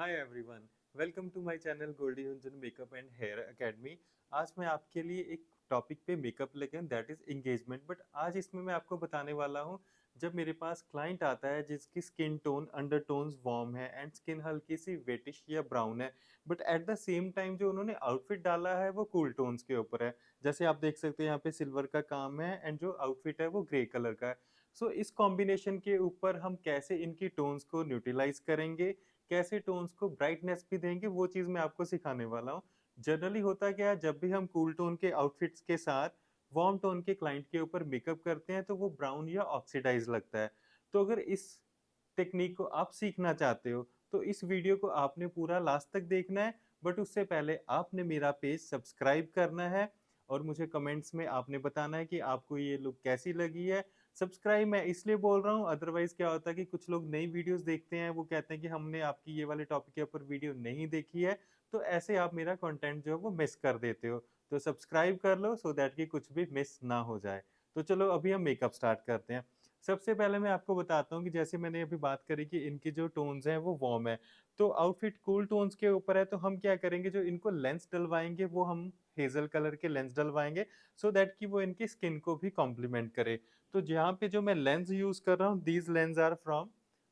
Hi everyone, welcome to my channel Goldie Hunjan makeup and hair academy. आज मैं आपके लिए एक टॉपिक पे मेकअप लेके आया, दैट इज एंगेजमेंट। बट आज इसमें मैं आपको बताने वाला हूँ, जब मेरे पास क्लाइंट आता है जिसकी स्किन टोन अंडरटोन्स वार्म है एंड स्किन हल्की सी वेटिश या ब्राउन है, but at the same time जो उन्होंने आउटफिट डाला है वो कूल टोन्स के ऊपर है। जैसे आप देख सकते हैं यहाँ पे सिल्वर का काम है एंड जो आउटफिट है वो ग्रे कलर का है। सो इस कॉम्बिनेशन के ऊपर हम कैसे इनकी टोन्स को न्यूट्रलाइज करेंगे, कैसे टोन्स को ब्राइटनेस भी देंगे, वो चीज़ मैं आपको सिखाने वाला हूँ। जनरली होता क्या है, जब भी हम कूल टोन के आउटफिट्स के साथ वार्म टोन के क्लाइंट के ऊपर मेकअप करते हैं तो वो ब्राउन या ऑक्सीडाइज लगता है। तो अगर इस टेक्निक को आप सीखना चाहते हो तो इस वीडियो को आपने पूरा लास्ट तक देखना है। बट उससे पहले आपने मेरा पेज सब्सक्राइब करना है और मुझे कमेंट्स में आपने बताना है कि आपको ये लुक कैसी लगी है। सब्सक्राइब मैं इसलिए बोल रहा हूँ, अदरवाइज क्या होता है कि कुछ लोग नई वीडियोस देखते हैं, वो कहते हैं कि हमने आपकी ये वाले टॉपिक के ऊपर वीडियो नहीं देखी है, तो ऐसे आप मेरा कंटेंट जो है वो मिस कर देते हो। तो सब्सक्राइब कर लो सो दैट कि कुछ भी मिस ना हो जाए। तो चलो अभी हम मेकअप स्टार्ट करते हैं। सबसे पहले मैं आपको बताता हूँ कि जैसे मैंने अभी बात करी कि इनकी जो टोन्स हैं वो वार्म है, तो आउटफिट कूल टोन्स के ऊपर है, तो हम क्या करेंगे, जो इनको लेंस डलवाएंगे वो हम हेजल कलर के लेंस डलवाएंगे, सो दैट कि वो इनकी स्किन को भी कॉम्प्लीमेंट करे। तो जहाँ पे जो मैं लेंस यूज कर रहा हूँ, these lens are from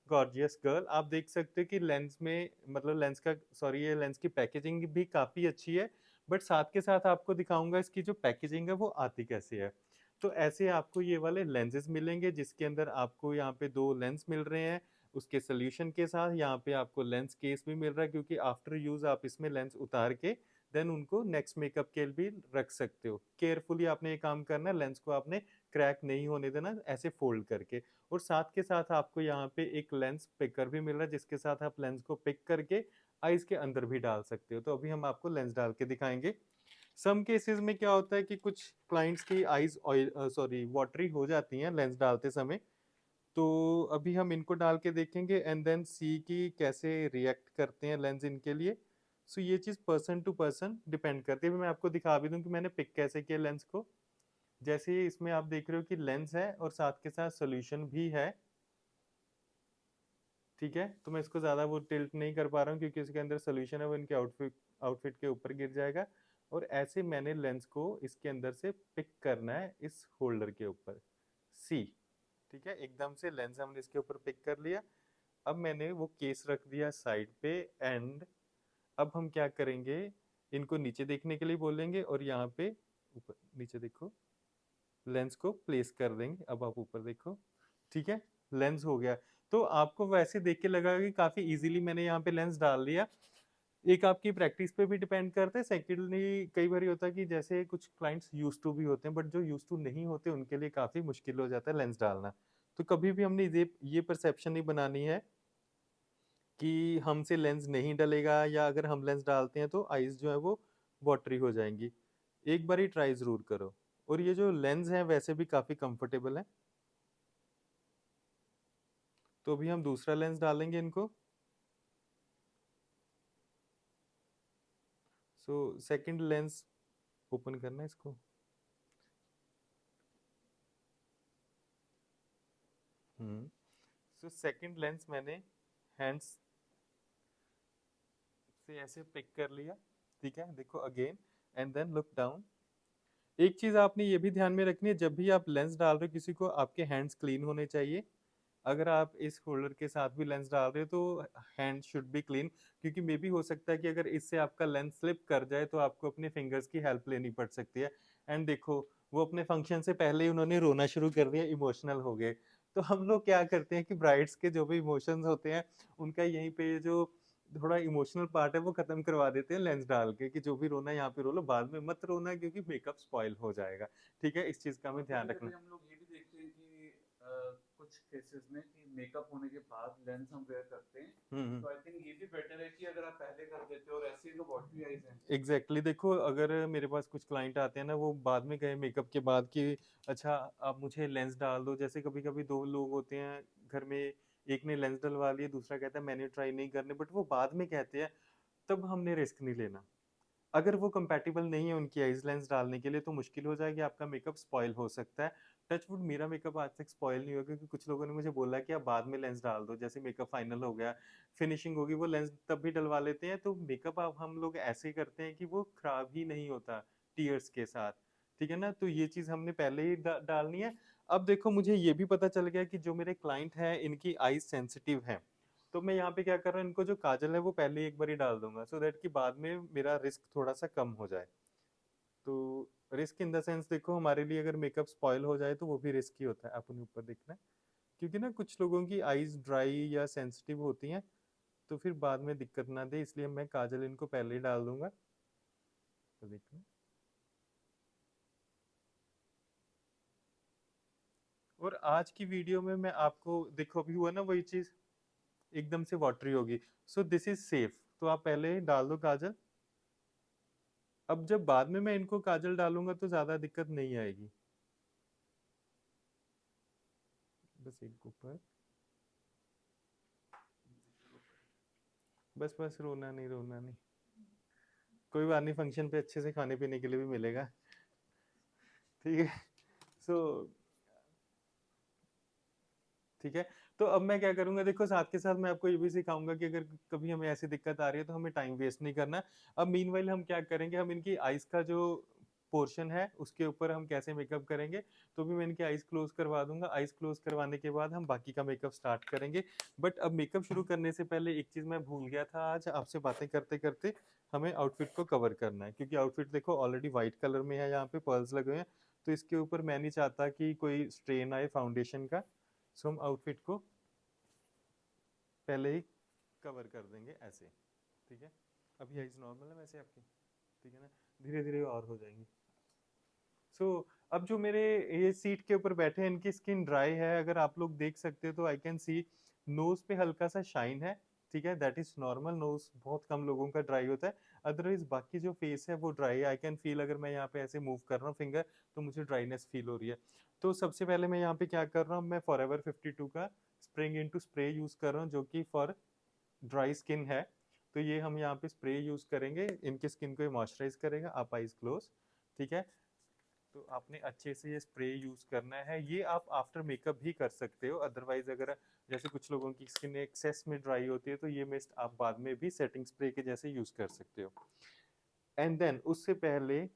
gorgeous girl. आप देख सकते हो कि लेंस में मतलब लेंस का सॉरी ये लेंस की पैकेजिंग भी काफ़ी अच्छी है। बट साथ के साथ आपको दिखाऊंगा इसकी जो पैकेजिंग है वो आती कैसे है। तो ऐसे आपको ये वाले लेंसेज मिलेंगे जिसके अंदर आपको यहाँ पे दो लेंस मिल रहे हैं उसके सोल्यूशन के साथ। यहाँ पे आपको लेंस केस भी मिल रहा है क्योंकि आफ्टर यूज आप इसमें लेंस उतार के देन उनको नेक्स्ट मेकअप के लिए भी रख सकते हो। केयरफुली आपने ये काम करना है, लेंस को आपने क्रैक नहीं होने देना ऐसे फोल्ड करके। और साथ के साथ आपको यहाँ पे एक लेंस पिकर भी मिल रहा है जिसके साथ आप लेंस को पिक करके आईज के अंदर भी डाल सकते हो। तो अभी हम आपको लेंस डाल के दिखाएंगे। सम केसेस में क्या होता है कि कुछ क्लाइंट्स की आईज ऑयल सॉरी वाटरी हो जाती हैं लेंस डालते समय। तो अभी हम इनको डाल के देखेंगे एंड देन सी कि कैसे रिएक्ट करते हैं लेंस इनके लिए। सो ये चीज़ पर्सन टू पर्सन डिपेंड करती है। अभी मैं आपको दिखा भी दूं कि मैंने पिक कैसे किया लेंस को। जैसे ही इसमें आप देख रहे हो कि लेंस है और साथ के साथ सोल्यूशन भी है, ठीक है। तो मैं इसको ज़्यादा वो टिल्ट नहीं कर पा रहा हूँ क्योंकि इसके अंदर सोल्यूशन है वो इनके आउटफिट आउटफिट के ऊपर गिर जाएगा। और ऐसे मैंने लेंस को इसके अंदर से पिक करना है इस होल्डर के ऊपर, सी। ठीक है, एकदम से लेंस हमने इसके ऊपर पिक कर लिया। अब मैंने वो केस रख दिया साइड पे एंड अब हम क्या करेंगे, इनको नीचे देखने के लिए बोलेंगे और यहाँ पे ऊपर नीचे देखो, लेंस को प्लेस कर देंगे। अब आप ऊपर देखो, ठीक है, लेंस हो गया। तो आपको वैसे देख के लगा कि काफी इजीली मैंने यहाँ पे लेंस डाल लिया। एक आपकी प्रैक्टिस पे भी डिपेंड करता है। सेकेंडली कई बार होता है कि जैसे कुछ क्लाइंट्स यूज टू भी होते हैं, बट जो यूज टू नहीं होते उनके लिए काफी मुश्किल हो जाता है लेंस डालना। तो कभी भी हमने ये परसेप्शन नहीं बनानी है कि हमसे लेंस नहीं डलेगा या अगर हम लेंस डालते हैं तो आईज जो है वो वाटरी हो जाएंगी। एक बार ही ट्राई जरूर करो। और ये जो लेंस है वैसे भी काफी कंफर्टेबल है। तो अभी हम दूसरा लेंस डालेंगे इनको। सो सेकंड लेंस ओपन करना है इसको। सो सेकंड लेंस मैंने हैंड्स से ऐसे पिक कर लिया, ठीक है। देखो again and then look down. एक चीज आपने ये भी ध्यान में रखनी है, जब भी आप लेंस डाल रहे हो किसी को, आपके हैंड्स क्लीन होने चाहिए। अगर आप इस होल्डर के साथ भी लेंस डाल रहे हो तो हैंड शुड बी क्लीन, क्योंकि मे भी हो सकता है कि अगर इससे आपका लेंस स्लिप कर जाए तो आपको अपने फिंगर्स की हेल्प लेनी पड़ सकती है। एंड देखो, वो अपने फंक्शन से पहले ही उन्होंने रोना शुरू कर दिया, इमोशनल हो गए। तो हम लोग क्या करते हैं कि ब्राइड्स के जो भी इमोशंस होते हैं उनका यहीं पे जो थोड़ा इमोशनल पार्ट है वो खत्म करवा देते हैं लेंस डाल के, कि जो भी रोना है यहाँ पे रो लो, बाद में मत रोना क्योंकि मेकअप स्पॉइल हो जाएगा। ठीक है, इस चीज का हमें और ध्यान कभी रखना। कभी हम लोग ये भी देखते हैं कि कुछ केसेस में कि मेकअप होने के बाद लेंस हम वेयर करते हैं। हम्म। तो आई थिंक ये भी बेटर है कि अगर आप पहले कर देते हो और ऐसे ही जो वॉटरी आईज हैं। एग्जैक्टली देखो, अगर मेरे पास कुछ क्लाइंट आते हैं ना, वो बाद में गए मेकअप के बाद कि अच्छा आप मुझे लेंस डाल दो। जैसे कभी कभी दो लोग होते हैं घर में, एक ने लेंस डलवा लिया, दूसरा कहता है मैंने ट्राई नहीं करने, बट वो बाद में कहते हैं, तब हमने रिस्क नहीं लेना। अगर वो कंपैटिबल नहीं है उनकी आइज लेंस डालने के लिए तो मुश्किल हो जाएगी, आपका मेकअप स्पॉइल हो सकता है। टच वुड मेरा मेकअप आज तक स्पॉइल नहीं हुआ, क्योंकि कुछ लोगों ने मुझे बोला कि आप बाद में लेंस डाल दो, जैसे मेकअप फाइनल हो गया, फिनिशिंग होगी, वो लेंस तब भी डलवा लेते हैं। तो मेकअप अब हम लोग ऐसे करते हैं कि वो खराब ही नहीं होता टीयर्स के साथ, ठीक है ना। तो ये चीज हमने पहले ही डालनी है। अब देखो मुझे ये भी पता चल गया कि जो मेरे क्लाइंट हैं इनकी आईज सेंसिटिव है, तो मैं यहाँ पे क्या कर रहा हूँ, इनको जो काजल है वो पहले ही एक बार ही डाल दूंगा, सो दैट कि बाद में मेरा रिस्क थोड़ा सा कम हो जाए। तो रिस्क इन द सेंस, देखो हमारे लिए अगर मेकअप स्पॉइल हो जाए तो वो भी रिस्क ही होता है, अपने ऊपर देखना है। क्योंकि ना कुछ लोगों की आईज ड्राई या सेंसिटिव होती हैं, तो फिर बाद में दिक्कत ना दे, इसलिए मैं काजल इनको पहले ही डाल दूंगा। तो देखना, और आज की वीडियो में मैं आपको, देखो अभी हुआ ना वही चीज, एकदम से वाटरी होगी, सो दिस इज सेफ। तो आप पहले ही डाल दो काजल। अब जब बाद में मैं इनको काजल डालूंगा तो ज्यादा दिक्कत नहीं आएगी। बस एक ऊपर, बस बस, रोना नहीं रोना नहीं, कोई बात नहीं, फंक्शन पे अच्छे से खाने पीने के लिए भी मिलेगा, ठीक है। सो ठीक है। तो अब मैं क्या करूंगा, देखो साथ के साथ मैं आपको ये भी सिखाऊंगा कि अगर कभी हमें ऐसी दिक्कत आ रही है तो हमें टाइम वेस्ट नहीं करना। अब मीनवाइल हम क्या करेंगे, हम इनकी आइज का जो पोर्शन है उसके ऊपर हम कैसे मेकअप करेंगे, तो भी मैं इनकी आइज क्लोज करवा दूंगा। आइज क्लोज करवाने के बाद हम बाकी का मेकअप स्टार्ट करेंगे। बट अब मेकअप शुरू करने से पहले एक चीज मैं भूल गया था, आज आपसे बातें करते करते हमें आउटफिट को कवर करना है, क्योंकि आउटफिट देखो ऑलरेडी व्हाइट कलर में है, यहाँ पे पर्ल्स लगे हुए हैं, तो इसके ऊपर मैं नहीं चाहता कि कोई स्ट्रेन आए फाउंडेशन का। सो हम आउटफिट को पहले ही कवर कर देंगे ऐसे, ठीक है। अभी आइज नॉर्मल है वैसे आपकी, ठीक है ना, धीरे धीरे और हो जाएंगी। सो अब जो मेरे ये सीट के ऊपर बैठे हैं इनकी स्किन ड्राई है, अगर आप लोग देख सकते हो तो आई कैन सी नोज पे हल्का सा शाइन है, ठीक है, दैट इज नॉर्मल, नोज बहुत कम लोगों का ड्राई होता है। अदरवाइज बाकी जो फेस है वो ड्राई है, आई कैन फील, अगर मैं यहाँ पे ऐसे मूव कर रहा हूँ फिंगर तो मुझे ड्राइनेस फील हो रही है। तो सबसे पहले मैं यहाँ पे क्या कर रहा हूँ, मैं फॉरएवर 52 का स्प्रिंग इनटू स्प्रे यूज कर रहा हूँ, जो कि फॉर ड्राई स्किन है। तो ये हम यहाँ पे स्प्रे यूज करेंगे, इनके स्किन को मॉइस्चराइज करेगा। आप आइज क्लोज, ठीक है। तो आपने अच्छे से ये स्प्रे यूज करना है, ये आप आफ्टर मेकअप भी कर सकते हो। अदरवाइज अगर जैसे कुछ लोगों की स्किन एक्सेस में ड्राई होती है तो ये मिस्ट आप बाद में भी सेटिंग स्प्रे के जैसे यूज कर सकते हो। एंड देन उससे पहले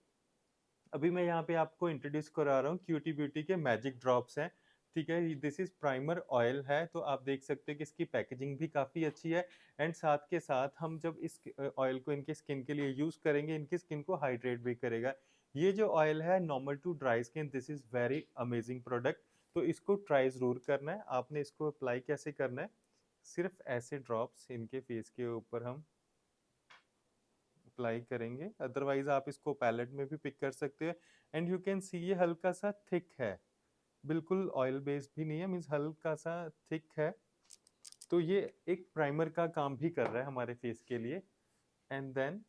अभी मैं यहाँ पे आपको इंट्रोड्यूस करा रहा हूँ क्यूटी ब्यूटी के मैजिक ड्रॉप्स हैं, ठीक है। दिस इज प्राइमर ऑयल है, तो आप देख सकते हो कि इसकी पैकेजिंग भी काफ़ी अच्छी है। एंड साथ के साथ हम जब इस ऑयल को इनके स्किन के लिए यूज़ करेंगे, इनकी स्किन को हाइड्रेट भी करेगा। ये जो ऑयल है normal to dry skin, this is very amazing product. तो इसको ट्राई ज़रूर करना है। आपने इसको अप्लाई कैसे करना है, सिर्फ ऐसे ड्रॉप्स इनके फेस के ऊपर हम अप्लाई करेंगे, अदरवाइज आप इसको पैलेट में भी पिक कर सकते हैं। एंड यू कैन सी ये हल्का सा थिक है, बिल्कुल ऑयल बेस्ड भी नहीं है, मीन्स हल्का सा थिक है। तो ये एक प्राइमर का काम भी कर रहा है हमारे फेस के लिए। एंड देन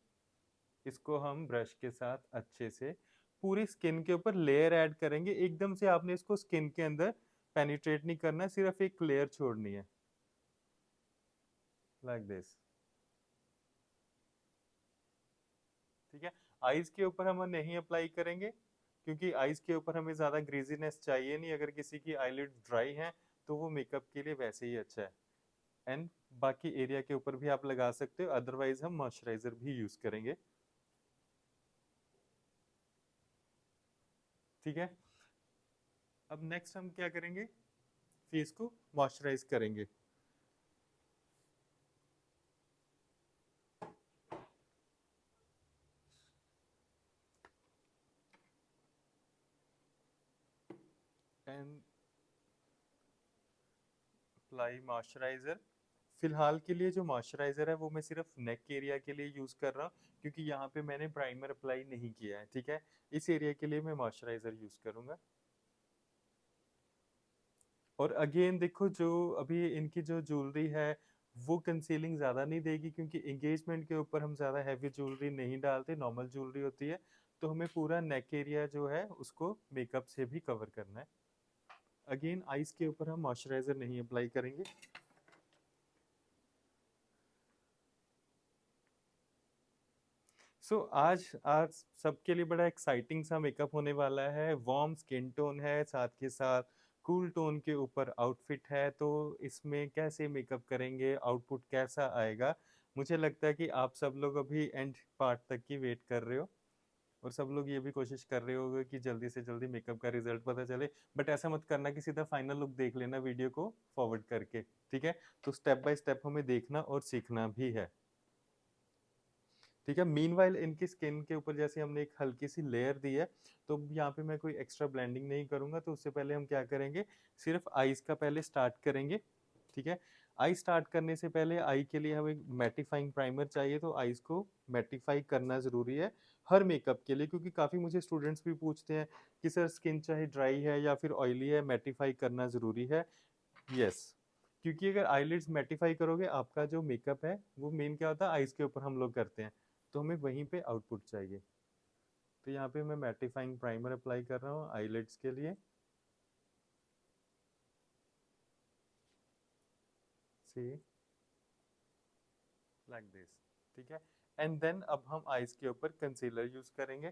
इसको हम ब्रश के साथ अच्छे से पूरी स्किन के ऊपर लेयर ऐड करेंगे। एकदम से आपने इसको स्किन के अंदर पेनिट्रेट नहीं करना, सिर्फ एक लेयर छोड़नी है, लाइक दिस, ठीक है। आईज के ऊपर हम नहीं अप्लाई करेंगे, क्योंकि आईज के ऊपर हमें ज़्यादा ग्रीजीनेस चाहिए नहीं। अगर किसी की आईलिड ड्राई है तो वो मेकअप के लिए वैसे ही अच्छा है। एंड बाकी एरिया के ऊपर भी आप लगा सकते हो, अदरवाइज हम मॉइस्चराइजर भी यूज करेंगे, ठीक है। अब नेक्स्ट हम क्या करेंगे, फेस को मॉइस्चराइज करेंगे। And apply moisturiser. फिलहाल के लिए जो मॉइस्चराइजर है वो मैं सिर्फ नेक एरिया के लिए यूज कर रहा हूँ, क्योंकि यहाँ पे मैंने प्राइमर अप्लाई नहीं किया है, ठीक है। इस एरिया के लिए मैं मॉइस्चराइजर यूज करूंगा। और अगेन देखो, जो अभी इनकी जो ज्वेलरी है वो कंसीलिंग ज़्यादा नहीं देगी, क्योंकि एंगेजमेंट के ऊपर हम ज़्यादा हैवी ज्वेलरी नहीं डालते, नॉर्मल ज्वेलरी होती है। तो हमें पूरा नेक एरिया जो है उसको मेकअप से भी कवर करना है। अगेन आईज के ऊपर हम मॉइस्चराइजर नहीं अप्लाई करेंगे। आज आज सबके लिए बड़ा एक्साइटिंग सा मेकअप होने वाला है। वार्म स्किन टोन है, साथ के साथ कूल टोन के ऊपर आउटफिट है। तो इसमें कैसे मेकअप करेंगे, आउटपुट कैसा आएगा? मुझे लगता है कि आप सब लोग अभी एंड पार्ट तक की वेट कर रहे हो, और सब लोग ये भी कोशिश कर रहे होगे कि जल्दी से जल्दी मेकअप का रिजल्ट पता चले। बट ऐसा मत करना कि सीधा फाइनल लुक देख लेना वीडियो को फॉरवर्ड करके, ठीक है? तो स्टेप बाय स्टेप हमें देखना और सीखना भी है, ठीक है? मीनवाइल इनकी स्किन के ऊपर जैसे हमने एक हल्की सी लेयर दी है, तो यहाँ पे मैं कोई एक्स्ट्रा ब्लेंडिंग नहीं करूंगा। तो उससे पहले हम क्या करेंगे, सिर्फ आईज का पहले स्टार्ट करेंगे, ठीक है? आई स्टार्ट करने से पहले आई के लिए हमें मैटिफाइंग प्राइमर चाहिए, तो आईज को मैटिफाई करना ज़रूरी है हर मेकअप के लिए, क्योंकि काफ़ी मुझे स्टूडेंट्स भी पूछते हैं कि सर स्किन चाहे ड्राई है या फिर ऑयली है, मैटिफाई करना ज़रूरी है। यस, क्योंकि अगर आईलिड्स मैटिफाई करोगे, आपका जो मेकअप है वो मेन क्या होता है, आईज के ऊपर हम लोग करते हैं, तो हमें वहीं पे आउटपुट चाहिए। तो यहाँ पे मैं मैटिफाइंग प्राइमर अप्लाई कर रहा हूँ आईलिड्स के लिए। सी लाइक दिस, ठीक है? एंड देन अब हम आईज के ऊपर कंसीलर यूज करेंगे।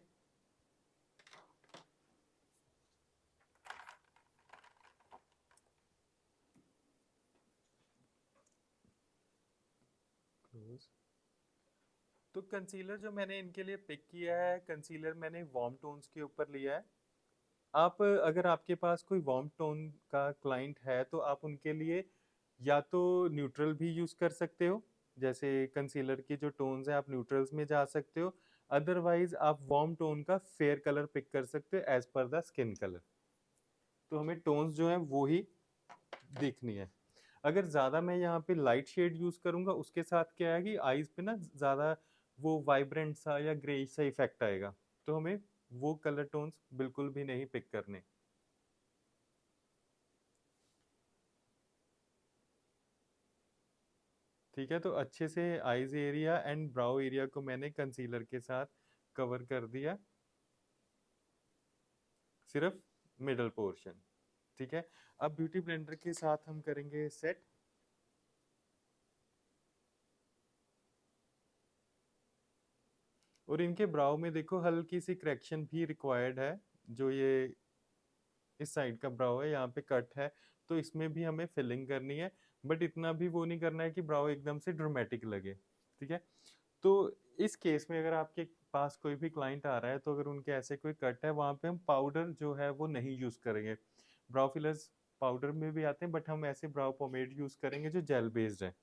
क्लोज। तो कंसीलर जो मैंने इनके लिए पिक किया है, कंसीलर मैंने वार्म टोन्स के ऊपर लिया है। आप अगर आपके पास कोई वार्म टोन का क्लाइंट है, तो आप उनके लिए या तो न्यूट्रल भी यूज कर सकते हो, जैसे कंसीलर की जो टोन्स हैं आप न्यूट्रल्स में जा सकते हो। अदरवाइज आप वार्म टोन का फेयर कलर पिक कर सकते हो as per the skin colour. तो हमें टोन्स जो है वो ही देखनी है। अगर ज़्यादा मैं यहाँ पे लाइट शेड यूज़ करूँगा, उसके साथ क्या है कि आईज पे ना ज़्यादा वो वाइब्रेंट सा या ग्रेइश सा इफेक्ट आएगा, तो हमें वो कलर टोन्स बिल्कुल भी नहीं पिक करने। ठीक है, तो अच्छे से eyes area and brow area को मैंने कंसीलर के साथ कवर कर दिया, सिर्फ मिडल पोर्शन, ठीक है? अब ब्यूटी ब्लेंडर के साथ हम करेंगे सेट। और इनके ब्राउ में देखो हल्की सी करेक्शन भी रिक्वायर्ड है। जो ये इस साइड का ब्राउ है, यहाँ पे कट है, तो इसमें भी हमें फिलिंग करनी है। बट इतना भी वो नहीं करना है कि ब्राउ एकदम से ड्रामेटिक लगे, ठीक है? तो इस केस में अगर आपके पास कोई भी क्लाइंट आ रहा है, तो अगर उनके ऐसे कोई कट है, वहाँ पे हम पाउडर जो है वो नहीं यूज करेंगे। ब्राउ फिलर्स पाउडर में भी आते हैं, बट हम ऐसे ब्राउ पोमेड यूज करेंगे जो जेल बेस्ड है।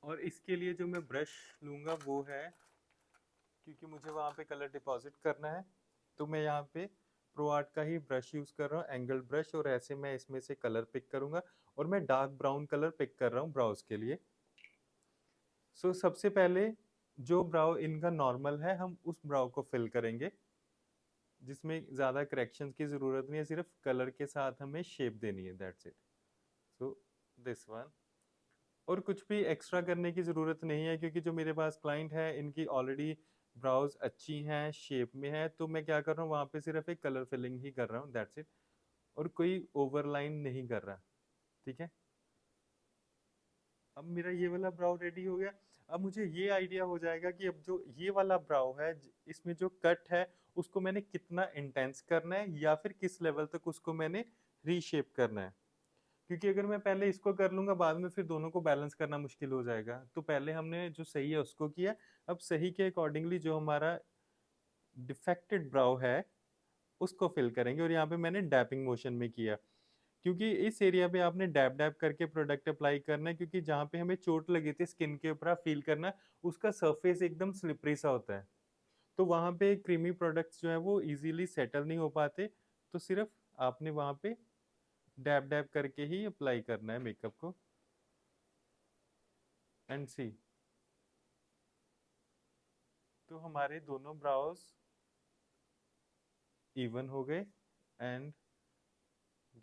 और इसके लिए जो मैं ब्रश लूंगा वो है, क्योंकि मुझे वहाँ पे कलर डिपॉजिट करना है, तो मैं यहाँ पे प्रो आर्ट का ही ब्रश यूज कर रहा हूँ, एंगल ब्रश। और ऐसे मैं इसमें से कलर पिक करूंगा, और मैं डार्क ब्राउन कलर पिक कर रहा हूँ ब्राउज के लिए। सबसे पहले जो ब्राउ इनका नॉर्मल है, हम उस ब्राउ को फिल करेंगे, जिसमें ज़्यादा करेक्शंस की ज़रूरत नहीं है, सिर्फ कलर के साथ हमें शेप देनी है, that's it. So this one. और कुछ भी एक्स्ट्रा करने की ज़रूरत नहीं है, क्योंकि जो मेरे पास क्लाइंट है इनकी ऑलरेडी ब्राउज अच्छी हैं, शेप में है। तो मैं क्या कर रहा हूँ, वहाँ पे सिर्फ एक कलर फिलिंग ही कर रहा हूँ, दैट्स इट। और कोई ओवरलाइन नहीं कर रहा, ठीक है? अब मेरा ये वाला ब्राउ रेडी हो गया। अब मुझे ये आइडिया हो जाएगा कि अब जो ये वाला ब्राउ है, इसमें जो कट है उसको मैंने कितना इंटेंस करना है, या फिर किस लेवल तक उसको मैंने रीशेप करना है। क्योंकि अगर मैं पहले इसको कर लूंगा, बाद में फिर दोनों को बैलेंस करना मुश्किल हो जाएगा। तो पहले हमने जो सही है उसको किया, अब सही के अकॉर्डिंगली जो हमारा डिफेक्टेड ब्राउ है उसको फिल करेंगे। और यहाँ पे मैंने डैपिंग मोशन में किया, क्योंकि इस एरिया पे आपने डैप डैप करके प्रोडक्ट अप्लाई करना है, क्योंकि जहाँ पे हमें चोट लगी थी स्किन के ऊपर, आप फील करना उसका सरफेस एकदम स्लिपरी सा होता है। तो वहाँ पे क्रीमी प्रोडक्ट्स जो है वो इजीली सेटल नहीं हो पाते। तो सिर्फ आपने वहाँ पे डैप डैप करके ही अप्लाई करना है मेकअप को। एंड सी, तो हमारे दोनों ब्राउज इवन हो गए, एंड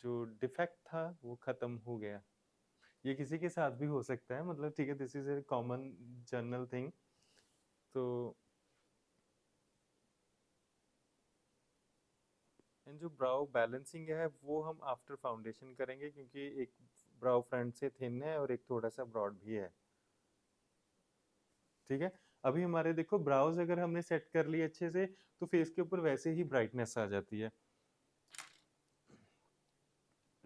जो डिफेक्ट था वो खत्म हो गया। ये किसी के साथ भी हो सकता है, मतलब ठीक है, this is a common general thing. तो एंड जो ब्राउ बैलेंसिंग है वो हम आफ्टर फाउंडेशन करेंगे, क्योंकि एक ब्राउ फ्रंट से थिन है और एक थोड़ा सा ब्रॉड भी है। ठीक है। अभी हमारे देखो ब्राउज अगर हमने सेट कर लिए अच्छे से तो फेस के ऊपर वैसे ही ब्राइटनेस आ जाती है।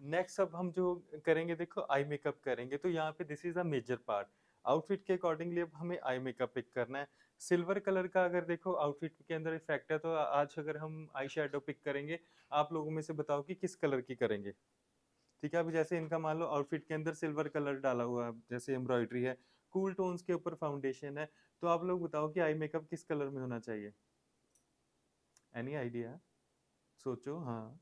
नेक्स्ट अब हम जो करेंगे देखो आई मेकअप करेंगे, तो यहाँ पे this is a major part. Outfit के अकॉर्डिंगली अब हमें आई मेकअप पिक करना है। सिल्वर कलर का अगर देखो आउटफिट के अंदर इफेक्ट है, तो आज अगर हम आई शेडो पिक करेंगे, आप लोगों में से बताओ कि किस कलर की करेंगे। ठीक है, अभी जैसे इनका मान लो आउटफिट के अंदर सिल्वर कलर डाला हुआ है, जैसे एम्ब्रॉयडरी है, कूल टोन्स के ऊपर फाउंडेशन है, तो आप लोग बताओ कि आई मेकअप किस कलर में होना चाहिए। Any idea? सोचो। हाँ,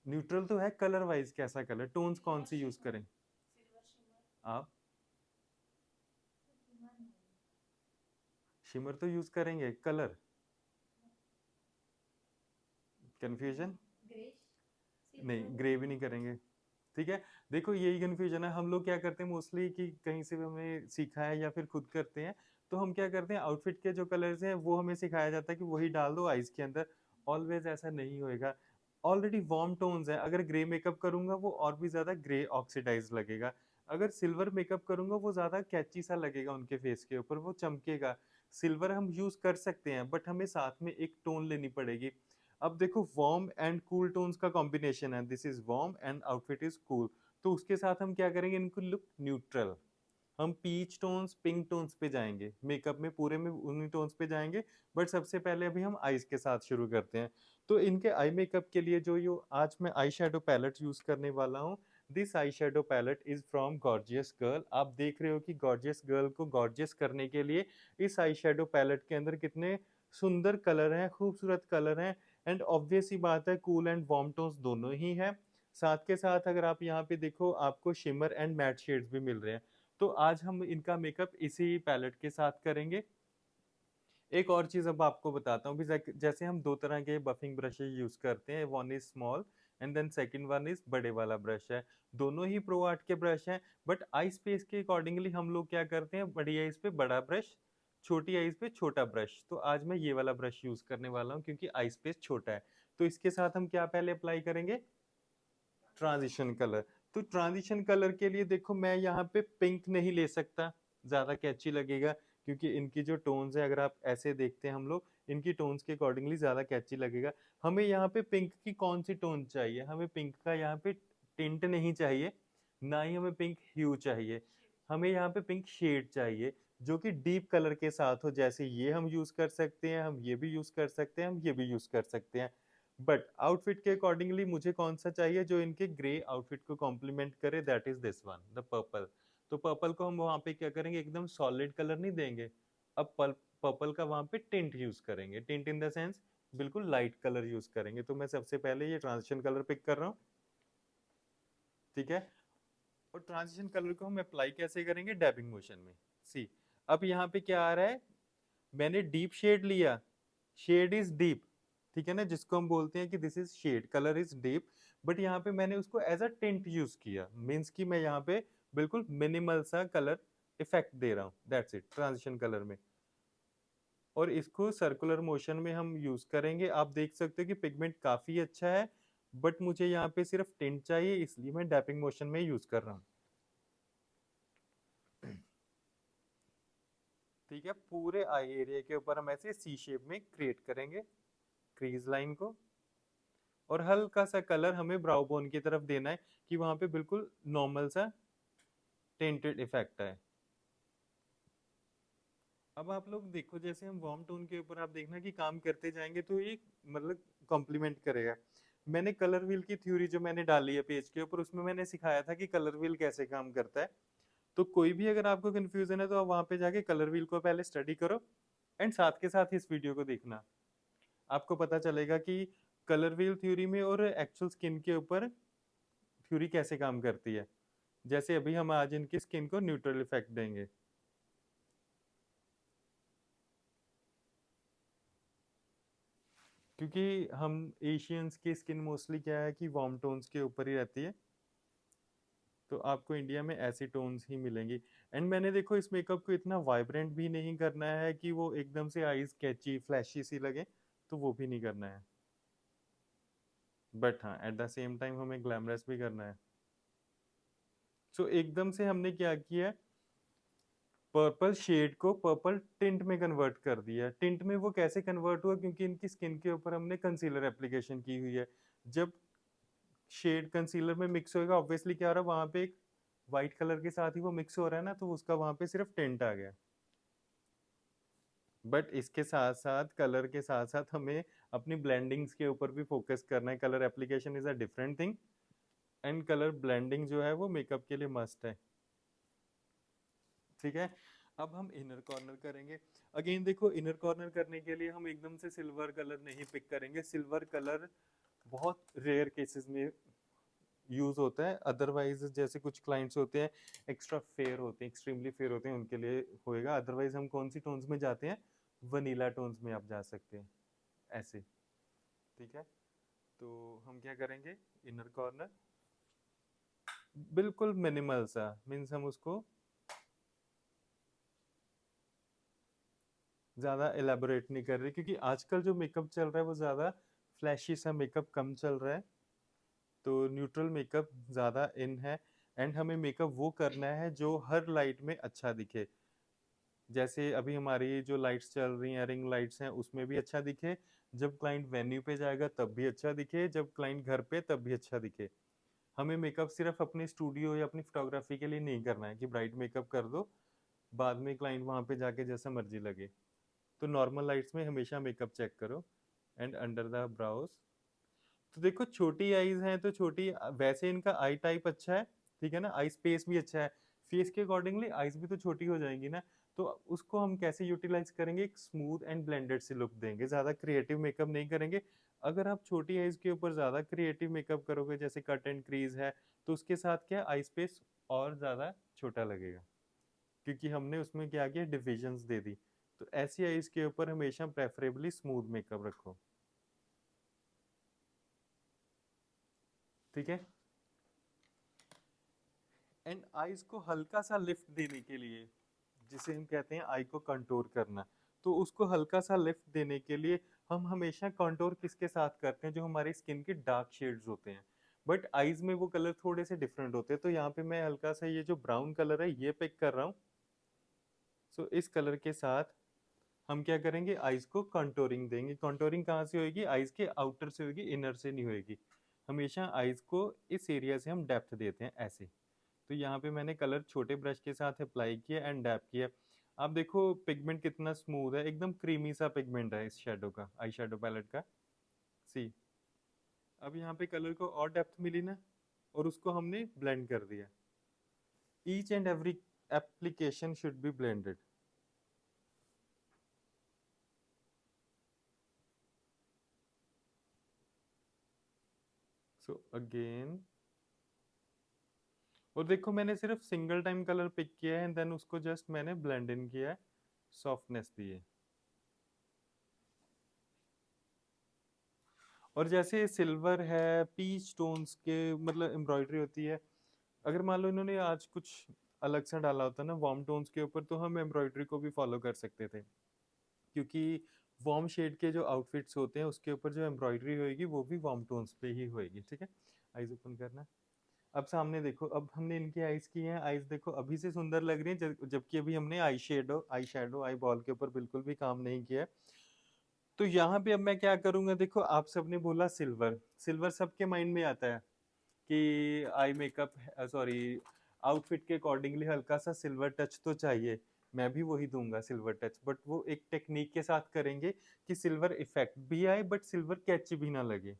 न्यूट्रल तो है, कलर वाइज कैसा कलर, टोन्स कौन सी यूज करें आप? शिमर तो यूज करेंगे, कलर कंफ्यूजन? नहीं, ग्रे भी नहीं करेंगे। ठीक है, देखो यही कंफ्यूजन है। हम लोग क्या करते हैं मोस्टली कि कहीं से भी हमने सीखा है या फिर खुद करते हैं, तो हम क्या करते हैं आउटफिट के जो कलर्स हैं वो हमें सिखाया जाता है कि वही डाल दो आईज के अंदर। ऑलवेज ऐसा नहीं होएगा। ऑलरेडी वार्म टोन्स है, अगर ग्रे मेकअप करूंगा वो और भी ज्यादा ग्रे ऑक्सीडाइज लगेगा। अगर सिल्वर मेकअप करूंगा वो ज्यादा कैची सा लगेगा उनके फेस के ऊपर, वो चमकेगा। सिल्वर हम यूज कर सकते हैं बट हमें साथ में एक टोन लेनी पड़ेगी। अब देखो वार्म एंड कूल टोन्स का कॉम्बिनेशन है, this is warm and outfit is cool, तो उसके साथ हम क्या करेंगे, इनको लुक न्यूट्रल। हम पीच टोन्स पिंक टोन्स पे जाएंगे, मेकअप में पूरे में उन्हीं टोन्स पे जाएंगे। बट सबसे पहले अभी हम आईज के साथ शुरू करते हैं। तो इनके आई मेकअप के लिए जो यो आज मैं आई शेडो पैलेट यूज करने वाला हूँ, this eye shadow palette is from gorgeous girl. आप देख रहे हो कि गॉर्जियस गर्ल को गॉर्जियस करने के लिए इस आई शेडो पैलेट के अंदर कितने सुंदर कलर हैं, खूबसूरत कलर हैं। एंड ऑब्वियस ही बात है, कूल एंड वार्म टोन्स दोनों ही है। साथ के साथ अगर आप यहाँ पे देखो आपको शिमर एंड मैट शेड्स भी मिल रहे हैं। तो आज हम इनका मेकअप इसी पैलेट के साथ करेंगे। एक और चीज अब आपको बताता हूँ, जैसे हम दो तरह के बफिंग ब्रशेज यूज करते हैं, one is small and then second one is बड़े वाला ब्रश है। दोनों ही प्रो आर्ट के ब्रश हैं, बट आई स्पेस के अकॉर्डिंगली हम लोग क्या करते हैं, बड़ी आईज पे बड़ा ब्रश, छोटी आईज पे छोटा ब्रश। तो आज मैं ये वाला ब्रश यूज करने वाला हूँ क्योंकि आई स्पेस छोटा है। तो इसके साथ हम क्या पहले अप्लाई करेंगे, ट्रांजिशन कलर। तो ट्रांजिशन कलर के लिए देखो मैं यहाँ पे पिंक नहीं ले सकता, ज्यादा कैची लगेगा, क्योंकि इनकी जो टोन्स है अगर आप ऐसे देखते हैं हम लोग, इनकी टोन्स के अकॉर्डिंगली ज्यादा कैची लगेगा। हमें यहाँ पे पिंक की कौन सी टोन चाहिए, हमें पिंक का यहाँ पे टिंट नहीं चाहिए, ना ही हमें पिंक ह्यू चाहिए। हमें यहाँ पे पिंक शेड चाहिए जो कि डीप कलर के साथ हो, जैसे ये हम यूज कर सकते हैं, हम ये भी यूज कर सकते हैं, हम ये भी यूज कर सकते हैं। बट आउटफिट के अकॉर्डिंगली मुझे कौन सा चाहिए जो इनके ग्रे आउटफिट को कॉम्प्लीमेंट करे, that is this one, the purple. तो पर्पल को हम वहां पे क्या करेंगे, एकदम सॉलिड कलर नहीं देंगे। अब पर्पल का वहां पे टिंट यूज करेंगे, टिंट इन द सेंस बिल्कुल लाइट कलर यूज करेंगे। तो मैं सबसे पहले ये ट्रांजिशन कलर पिक कर रहा हूँ। ठीक है, और ट्रांजिशन कलर को हम अप्लाई कैसे करेंगे, डैबिंग मोशन में। सी, अब यहाँ पे क्या आ रहा है, मैंने डीप शेड लिया, शेड इज डीप, ठीक है ना, जिसको हम बोलते हैं कि this is shade, colour is deep. But यहाँ पे मैंने उसको एज अ टिंट यूज किया, मीन्स कि मैं यहाँ पे बिल्कुल मिनिमल सा कलर इफेक्ट दे रहा हूँ, दैट्स इट, ट्रांजिशन कलर में। और इसको सर्कुलर मोशन में हम यूज करेंगे। आप देख सकते हो कि पिगमेंट काफी अच्छा है, बट मुझे यहाँ पे सिर्फ टिंट चाहिए, इसलिए मैं डैपिंग मोशन में यूज कर रहा हूँ। ठीक है, पूरे आई एरिया के ऊपर हम ऐसे सी शेप में क्रिएट करेंगे क्रीज लाइन को। और हल्का सा कलर हमें ब्राउ बोन की तरफ देना है कि वहां पे बिल्कुल नॉर्मल सा टेंटेड इफेक्ट है। अब आप लोग देखो, जैसे हम वार्म टोन के ऊपर आप देखना कि काम करते जाएंगे तो ये मतलब कॉम्प्लीमेंट करेगा। मैंने कलर व्हील की थ्योरी जो मैंने डाली है पेज के ऊपर, उसमें मैंने सिखाया था कि कलर व्हील कैसे काम करता है। तो कोई भी अगर आपको कंफ्यूजन है तो आप वहां पे जाके कलर व्हील को पहले स्टडी करो, एंड साथ के साथ इस वीडियो को देखना। आपको पता चलेगा कि कलर व्हील थ्योरी में और एक्चुअल स्किन के ऊपर थ्योरी कैसे काम करती है। जैसे अभी हम आज इनकी स्किन को न्यूट्रल इफेक्ट देंगे, क्योंकि हम एशियंस की स्किन मोस्टली क्या है कि वार्म टोन्स के ऊपर ही रहती है, तो आपको इंडिया में ऐसी टोन्स ही मिलेंगी। एंड मैंने देखो इस मेकअप को इतना वाइब्रेंट भी नहीं करना है कि वो एकदम से आईज कैची फ्लैशी सी लगे, तो वो भी नहीं करना है। बट हाँ, एट द सेम टाइम हमें ग्लैमरस भी करना है। सो एकदम से हमने क्या किया, पर्पल शेड को पर्पल टिंट में कन्वर्ट कर दिया। टिंट में वो कैसे कन्वर्ट हुआ? क्योंकि इनकी स्किन के ऊपर हमने कंसीलर एप्लीकेशन की हुई है। जब शेड कंसीलर में मिक्स होएगा, ऑब्वियसली क्या हो रहा है, वहाँ पे एक व्हाइट कलर के साथ ही वो मिक्स हो रहा है ना, तो उसका वहाँ पे सिर्फ टिंट आ गया। बट इसके साथ-साथ, कलर के साथ-साथ हमें अपनी ब्लेंडिंग्स के ऊपर भी फोकस करना है। Colour application is a different thing and colour blending जो है वो मेकअप के लिए मस्ट है। ठीक है? अब हम इनर कॉर्नर करेंगे। अगेन देखो, इनर कॉर्नर करने के लिए हम एकदम से सिल्वर कलर नहीं पिक करेंगे। सिल्वर कलर बहुत रेयर केसेस में यूज होता है, अदरवाइज जैसे कुछ क्लाइंट्स होते हैं एक्स्ट्रा फेयर होते हैं, एक्सट्रीमली फेयर होते हैं, उनके लिए होएगा। अदरवाइज हम कौन सी टोन्स में जाते हैं? वनीला टोन्स में आप जा सकते हैं ऐसे। ठीक है, तो हम क्या करेंगे? इनर कॉर्नर बिल्कुल मिनिमल सा, मीन्स हम उसको ज़्यादा एलेबोरेट नहीं कर रहे, क्योंकि आजकल जो मेकअप चल रहा है वो ज़्यादा फ्लैशी सा मेकअप कम चल रहा है, तो न्यूट्रल मेकअप ज़्यादा इन है। एंड हमें मेकअप वो करना है जो हर लाइट में अच्छा दिखे। जैसे अभी हमारी जो लाइट्स चल रही हैं, रिंग लाइट्स हैं, उसमें भी अच्छा दिखे, जब क्लाइंट वेन्यू पे जाएगा तब भी अच्छा दिखे, जब क्लाइंट घर पे तब भी अच्छा दिखे। हमें मेकअप सिर्फ अपने स्टूडियो या अपनी फोटोग्राफी के लिए नहीं करना है कि ब्राइट मेकअप कर दो, बाद में क्लाइंट वहाँ पे जाके जैसा मर्जी लगे। तो नॉर्मल लाइट्स में हमेशा मेकअप चेक करो। एंड अंडर द ब्राउज, तो देखो छोटी आईज हैं तो छोटी, वैसे इनका आई टाइप अच्छा है, ठीक है ना, आई स्पेस भी अच्छा है, फेस के अकॉर्डिंगली आईज भी तो छोटी हो जाएंगी ना। तो उसको हम कैसे यूटिलाइज करेंगे? एक स्मूथ एंड ब्लेंडेड सी लुक देंगे, ज्यादा क्रिएटिव मेकअप नहीं करेंगे। अगर आप छोटी आईज के ऊपर ज्यादा क्रिएटिव मेकअप करोगे, जैसे कट एंड क्रीज है, तो उसके साथ क्या, आई स्पेस और ज्यादा छोटा लगेगा, क्योंकि हमने उसमें क्या किया, डिविजन्स दे दी। तो ऐसी आईज के ऊपर हमेशा प्रेफरेबली स्मूथ मेकअप रखो। ठीक है, एंड आईज को हल्का सा लिफ्ट देने के लिए, जिसे हम कहते हैं आई को कंटूर करना, तो उसको हल्का सा लिफ्ट देने के लिए हम हमेशा कंटूर किसके साथ करते हैं? जो हमारी स्किन के डार्क शेड्स होते हैं। बट आईज में वो कलर थोड़े से डिफरेंट होते हैं, तो यहाँ पे मैं हल्का सा ये जो ब्राउन कलर है ये पिक कर रहा हूँ। सो इस कलर के साथ हम क्या करेंगे? आईज को कंटूरिंग देंगे। कंटूरिंग कहाँ से होगी? आईज के आउटर से होगी, इनर से नहीं होगी। हमेशा आईज को इस एरिया से हम डेप्थ देते हैं ऐसे। तो यहाँ पे मैंने कलर छोटे ब्रश के साथ अप्लाई किया एंड डैप किया। आप देखो पिगमेंट कितना स्मूथ है, एकदम क्रीमी सा पिगमेंट है इस शेडो का, आई शेडो पैलेट का। सी, अब यहाँ पे कलर को और डेप्थ मिली ना, और उसको हमने ब्लेंड कर दिया। Each and every application should be blended. So again, और देखो मैंने सिर्फ सिंगल टाइम कलर पिक किया है एंड देन उसको जस्ट मैंने ब्लेंड इन किया है, सॉफ्टनेस दिए। और जैसे सिल्वर है, पीच टोन्स के मतलब एम्ब्रॉयडरी होती है, अगर मान लो इन्होंने आज कुछ अलग सा डाला होता ना वार्म टोन्स के ऊपर, तो हम एम्ब्रॉयडरी को भी फॉलो कर सकते थे, क्योंकि वार्म शेड के जो आउटफिट्स होते हैं उसके ऊपर जो एम्ब्रॉयडरी होएगी वो भी वार्म टोन्स पे ही होएगी। ठीक है, आईज ओपन करना। अब सामने देखो, अब हमने इनकी आईज की हैं, आईज देखो अभी से सुंदर लग रही है, जबकि अभी हमने आई बॉल के ऊपर बिल्कुल भी काम नहीं किया है। तो यहाँ पे अब मैं क्या करूंगा? देखो आप सबने बोला सिल्वर, सिल्वर सबके माइंड में आता है कि आई मेकअप, सॉरी, आउटफिट के अकॉर्डिंगली हल्का सा सिल्वर टच तो चाहिए। मैं भी वही दूंगा सिल्वर टच, बट वो एक टेक्निक के साथ करेंगे कि सिल्वर इफेक्ट भी आए बट सिल्वर कैच भी ना लगे।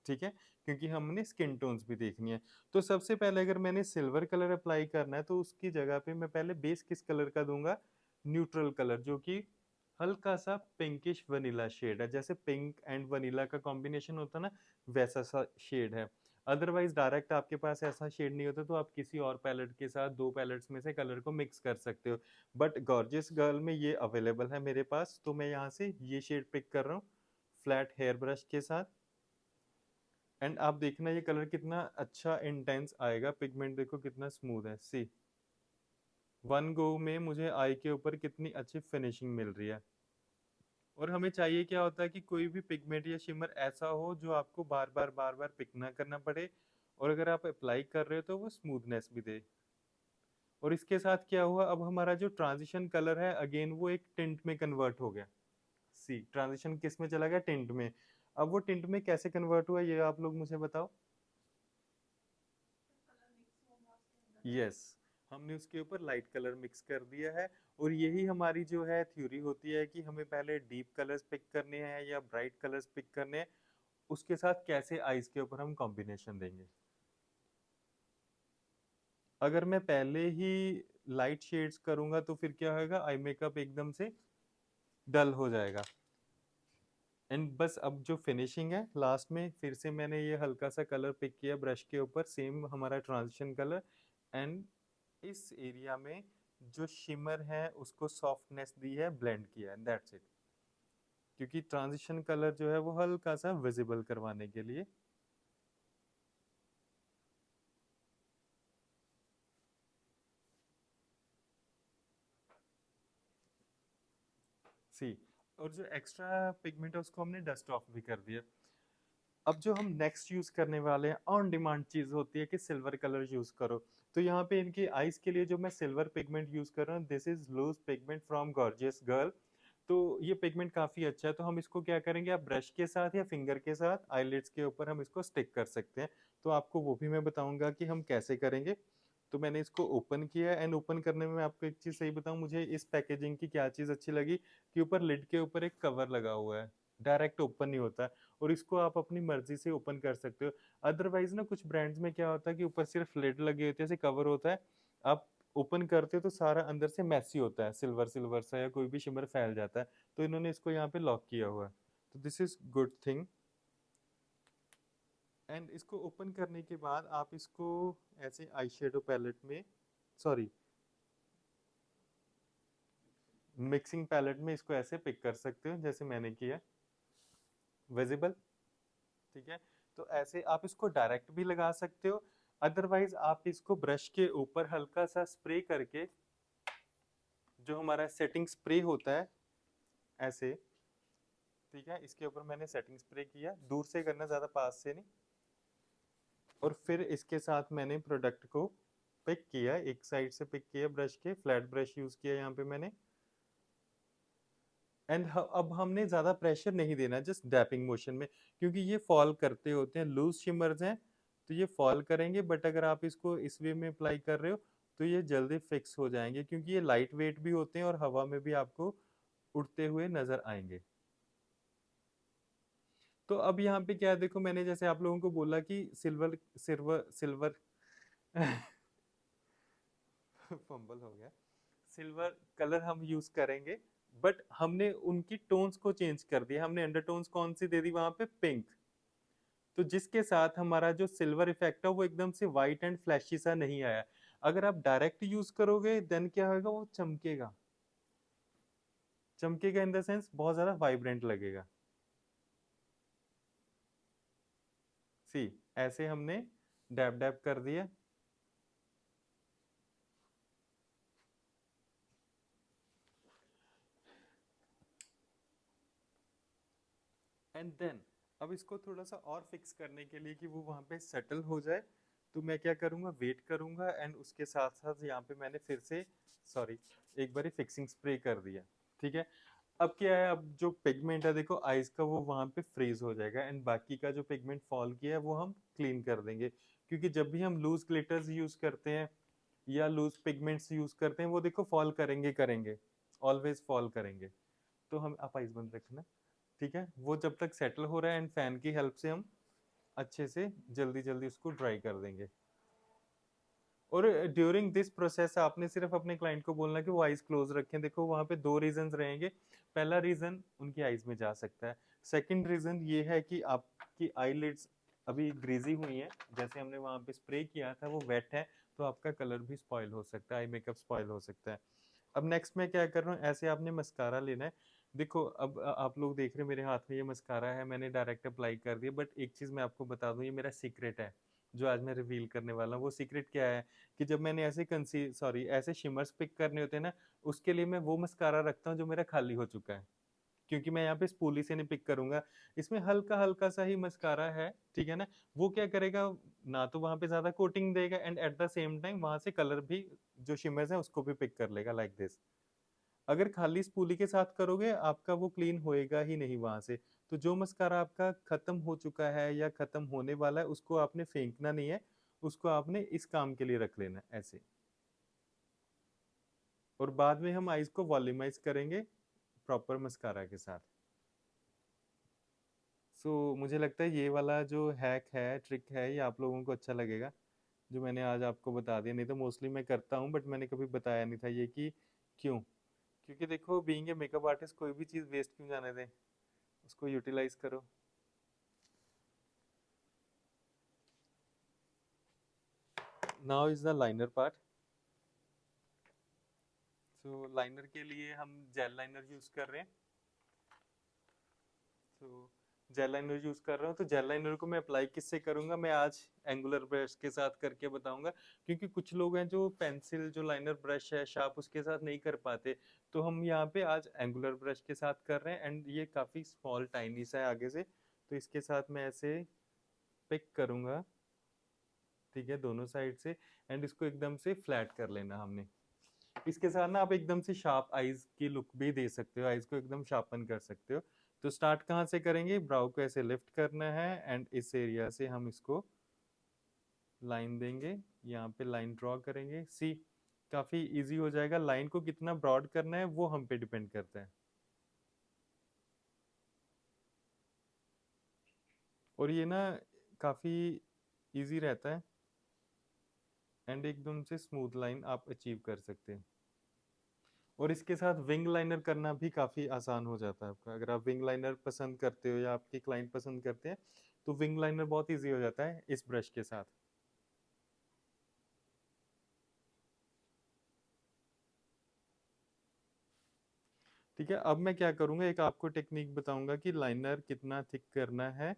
ठीक है, क्योंकि हमने स्किन टोन्स भी देखनी है। तो सबसे पहले अगर मैंने सिल्वर कलर अप्लाई करना है, तो उसकी जगह पे मैं पहले बेस किस कलर का दूंगा? न्यूट्रल कलर, जो कि हल्का सा पिंकिश वनीला शेड है। जैसे पिंक एंड वनीला का कॉम्बिनेशन होता है ना, वैसा सा शेड है। अदरवाइज डायरेक्ट आपके पास ऐसा शेड नहीं होता, तो आप किसी और पैलेट के साथ दो पैलेट्स में से कलर को मिक्स कर सकते हो। बट गॉर्जियस गर्ल में ये अवेलेबल है मेरे पास, तो मैं यहाँ से ये शेड पिक कर रहा हूँ फ्लैट हेयर ब्रश के साथ। एंड आप देखना ये कलर कितना अच्छा इंटेंस आएगा, पिगमेंट देखो कितना स्मूथ है। सी, वन गो में मुझे आई के ऊपर कितनी अच्छी फिनिशिंग मिल रही है। और हमें चाहिए क्या होता है कि कोई भी पिगमेंट या शिमर ऐसा हो जो आपको बार बार पिक ना करना पड़े, और अगर आप अप्लाई कर रहे हो तो वो स्मूथनेस भी दे। और इसके साथ क्या हुआ, अब हमारा जो ट्रांजिशन कलर है अगेन वो एक टिंट में कन्वर्ट हो गया। सी ट्रांजिशन किस में चला गया, टिंट में। अब वो टिंट में कैसे कन्वर्ट हुआ ये आप लोग मुझे बताओ। यस, हमने उसके ऊपर लाइट कलर मिक्स कर दिया है। और यही हमारी जो है थ्योरी होती है कि हमें पहले डीप कलर्स पिक करने हैं या ब्राइट कलर्स पिक करने हैं, उसके साथ कैसे आईज के ऊपर हम कॉम्बिनेशन देंगे। अगर मैं पहले ही लाइट शेड्स करूंगा तो फिर क्या होगा, आई मेकअप एकदम से डल हो जाएगा। एंड बस अब जो फिनिशिंग है लास्ट में, फिर से मैंने ये हल्का सा कलर पिक किया ब्रश के ऊपर, सेम हमारा ट्रांजिशन कलर। एंड इस एरिया में जो शिमर है उसको सॉफ्टनेस दी है, ब्लेंड किया है, दैट्स इट। क्योंकि ट्रांजिशन कलर जो है वो हल्का सा विजिबल करवाने के लिए। सी, और जो एक्स्ट्रा पिगमेंट है उसको हमने डस्ट ऑफ भी कर दिया। अब जो हम नेक्स्ट यूज करने वाले हैं, ऑन डिमांड चीज होती है कि सिल्वर कलर यूज करो। तो यहाँ पे इनकी आईज के लिए जो मैं सिल्वर पिगमेंट यूज कर रहा हूँ, this is loose pigment from gorgeous girl. तो ये पिगमेंट काफी अच्छा है, तो हम इसको क्या करेंगे, आप ब्रश के साथ या फिंगर के साथ आईलिड्स के ऊपर हम इसको स्टिक कर सकते हैं। तो आपको वो भी मैं बताऊंगा कि हम कैसे करेंगे। तो मैंने इसको ओपन किया, एंड ओपन करने में मैं आपको एक चीज सही बताऊं, मुझे इस पैकेजिंग की क्या चीज अच्छी लगी कि ऊपर लिड के ऊपर एक कवर लगा हुआ है, डायरेक्ट ओपन नहीं होता है। और इसको आप अपनी मर्जी से ओपन कर सकते हो। अदरवाइज ना कुछ ब्रांड्स में क्या होता है कि ऊपर सिर्फ लिड लगे होते हैं, ऐसे कवर होता है, आप ओपन करते हो तो सारा अंदर से मैसी होता है, सिल्वर सिल्वर सा या कोई भी शिमर फैल जाता है। तो इन्होंने इसको यहाँ पे लॉक किया हुआ है, तो this is good thing. And इसको ओपन करने के बाद आप इसको ऐसे आई शेडो पैलेट में, सॉरी, मिक्सिंग पैलेट में इसको ऐसे पिक कर सकते हो जैसे मैंने किया, विजिबल। ठीक है, तो ऐसे आप इसको डायरेक्ट भी लगा सकते हो। अदरवाइज आप इसको ब्रश के ऊपर हल्का सा स्प्रे करके, जो हमारा सेटिंग स्प्रे होता है ऐसे, ठीक है, इसके ऊपर मैंने सेटिंग स्प्रे किया, दूर से करना, ज्यादा पास से नहीं। और फिर इसके साथ मैंने प्रोडक्ट को पिक किया, एक साइड से पिक किया ब्रश के, फ्लैट ब्रश यूज किया यहाँ पे मैंने। एंड अब हमने ज्यादा प्रेशर नहीं देना, जस्ट डैपिंग मोशन में, क्योंकि ये फॉल करते होते हैं, लूज शिमर्स हैं तो ये फॉल करेंगे। बट अगर आप इसको इस वे में अप्लाई कर रहे हो तो ये जल्दी फिक्स हो जाएंगे, क्योंकि ये लाइट वेट भी होते हैं और हवा में भी आपको उड़ते हुए नजर आएंगे। तो अब यहाँ पे क्या है, देखो मैंने जैसे आप लोगों को बोला कि सिल्वर सिल्वर सिल्वर फंबल हो गया, सिल्वर कलर हम यूज करेंगे। बट हमने उनकी टोन्स को चेंज कर दिया, हमने अंडरटोन्स कौन सी दे दी वहां पे, पिंक। तो जिसके साथ हमारा जो सिल्वर इफेक्ट है वो एकदम से वाइट एंड फ्लैशी सा नहीं आया। अगर आप डायरेक्ट यूज करोगे देन क्या होगा, वो चमकेगा, चमकेगा इन द सेंस बहुत ज्यादा वाइब्रेंट लगेगा। सी, ऐसे हमने डैब डैब कर दिया। एंड देन अब इसको थोड़ा सा और फिक्स करने के लिए कि वो वहां पे सेटल हो जाए, तो मैं क्या करूंगा, वेट करूंगा। एंड उसके साथ साथ यहाँ पे मैंने फिर से, सॉरी, एक बारी फिक्सिंग स्प्रे कर दिया। ठीक है, अब क्या है, अब जो पिगमेंट है देखो आइज का, वो वहां पे फ्रीज हो जाएगा, एंड बाकी का जो पिगमेंट फॉल किया है वो हम क्लीन कर देंगे। क्योंकि जब भी हम लूज ग्लिटर्स यूज करते हैं या लूज पिगमेंट्स यूज करते हैं, वो देखो फॉल करेंगे करेंगे, ऑलवेज फॉल करेंगे। तो हम, आप आइज बंद रखना, ठीक है, वो जब तक सेटल हो रहा है, एंड फैन की हेल्प से हम अच्छे से जल्दी जल्दी उसको ड्राई कर देंगे। और ड्यूरिंग दिस प्रोसेस आपने सिर्फ अपने क्लाइंट को बोलना कि वो आईज क्लोज रखें। देखो वहां पे दो रीजंस रहेंगे, पहला रीजन उनकी आईज में जा सकता है, सेकंड रीजन ये है कि आपकी आईलिड्स अभी ग्रीजी हुई है, जैसे हमने वहां पे स्प्रे किया था वो वेट है, तो आपका कलर भी स्पॉइल हो सकता है, आई मेकअप स्पॉइल हो सकता है। अब नेक्स्ट मैं क्या कर रहा हूँ, ऐसे आपने मस्कारा लेना है। देखो अब आप लोग देख रहे हैं मेरे हाथ में ये मस्कारा है, मैंने डायरेक्ट अप्लाई कर दिया। बट एक चीज मैं आपको बता दूं, ये मेरा सीक्रेट है जो आज मैं रिवील करने वाला हूँ। वो सीक्रेट क्या है कि जब मैंने ऐसे ऐसे शिमर्स पिक करने होते हैं ना, उसके लिए मैं वो मस्कारा रखता हूँ जो मेरा खाली हो चुका है। क्योंकि मैं यहाँ पे स्पूली से नहीं पिक करूंगा, इसमें हल्का हल्का सा ही मस्कारा है, ठीक है ना। वो क्या करेगा, ना तो वहां पे ज्यादा कोटिंग देगा and eight the same time वहां से कलर भी जो शिमर्स है उसको भी पिक कर लेगा लाइक दिस। अगर खाली स्पूली के साथ करोगे आपका वो क्लीन होएगा ही नहीं वहां से। तो जो मस्कारा आपका खत्म हो चुका है या खत्म होने वाला है उसको आपने फेंकना नहीं है, उसको आपने इस काम के लिए रख लेना है ऐसे। और बाद में हम आईज को वॉल्यूमाइज करेंगे प्रॉपर मस्कारा के साथ। मुझे लगता है ये वाला जो हैक है, ट्रिक है, ये आप लोगों को अच्छा लगेगा जो मैंने आज आपको बता दिया। नहीं तो मोस्टली मैं करता हूँ बट मैंने कभी बताया नहीं था ये कि क्यों। क्योंकि देखो बीइंग ए मेकअप आर्टिस्ट कोई भी चीज़ वेस्ट क्यों जाने दें, उसको यूटिलाइज करो। Now is the liner part. Liner के लिए हम जेल लाइनर यूज कर रहे हैं। तो जेल लाइनर यूज कर रहा हूँ, तो जेल लाइनर को मैं अप्लाई किससे करूंगा, मैं आज एंगुलर ब्रश के साथ करके बताऊंगा। क्योंकि कुछ लोग हैं जो पेंसिल जो लाइनर ब्रश है शार्प उसके साथ नहीं कर पाते, तो हम यहाँ पे आज एंगुलर ब्रश के साथ कर रहे हैं। एंड ये काफी स्मॉल टाइनी सा है आगे से, तो इसके साथ मैं ऐसे पिक करूंगा, ठीक है, दोनों साइड से। एंड इसको एकदम से फ्लैट कर लेना हमने। इसके साथ ना आप एकदम से शार्प आईज की लुक भी दे सकते हो, आईज को एकदम शार्पन कर सकते हो। तो स्टार्ट कहाँ से करेंगे, ब्राउ को ऐसे लिफ्ट करना है एंड इस एरिया से हम इसको लाइन देंगे, यहाँ पे लाइन ड्रॉ करेंगे। सी काफी इजी हो जाएगा। लाइन को कितना ब्रॉड करना है वो हम पे डिपेंड करता है। और ये ना काफी इजी रहता है एंड एकदम से स्मूथ लाइन आप अचीव कर सकते हैं। और इसके साथ विंग लाइनर करना भी काफ़ी आसान हो जाता है आपका। अगर आप विंग लाइनर पसंद करते हो या आपके क्लाइंट पसंद करते हैं तो विंग लाइनर बहुत इजी हो जाता है इस ब्रश के साथ। ठीक है, अब मैं क्या करूंगा, एक आपको टेक्निक बताऊंगा कि लाइनर कितना थिक करना है,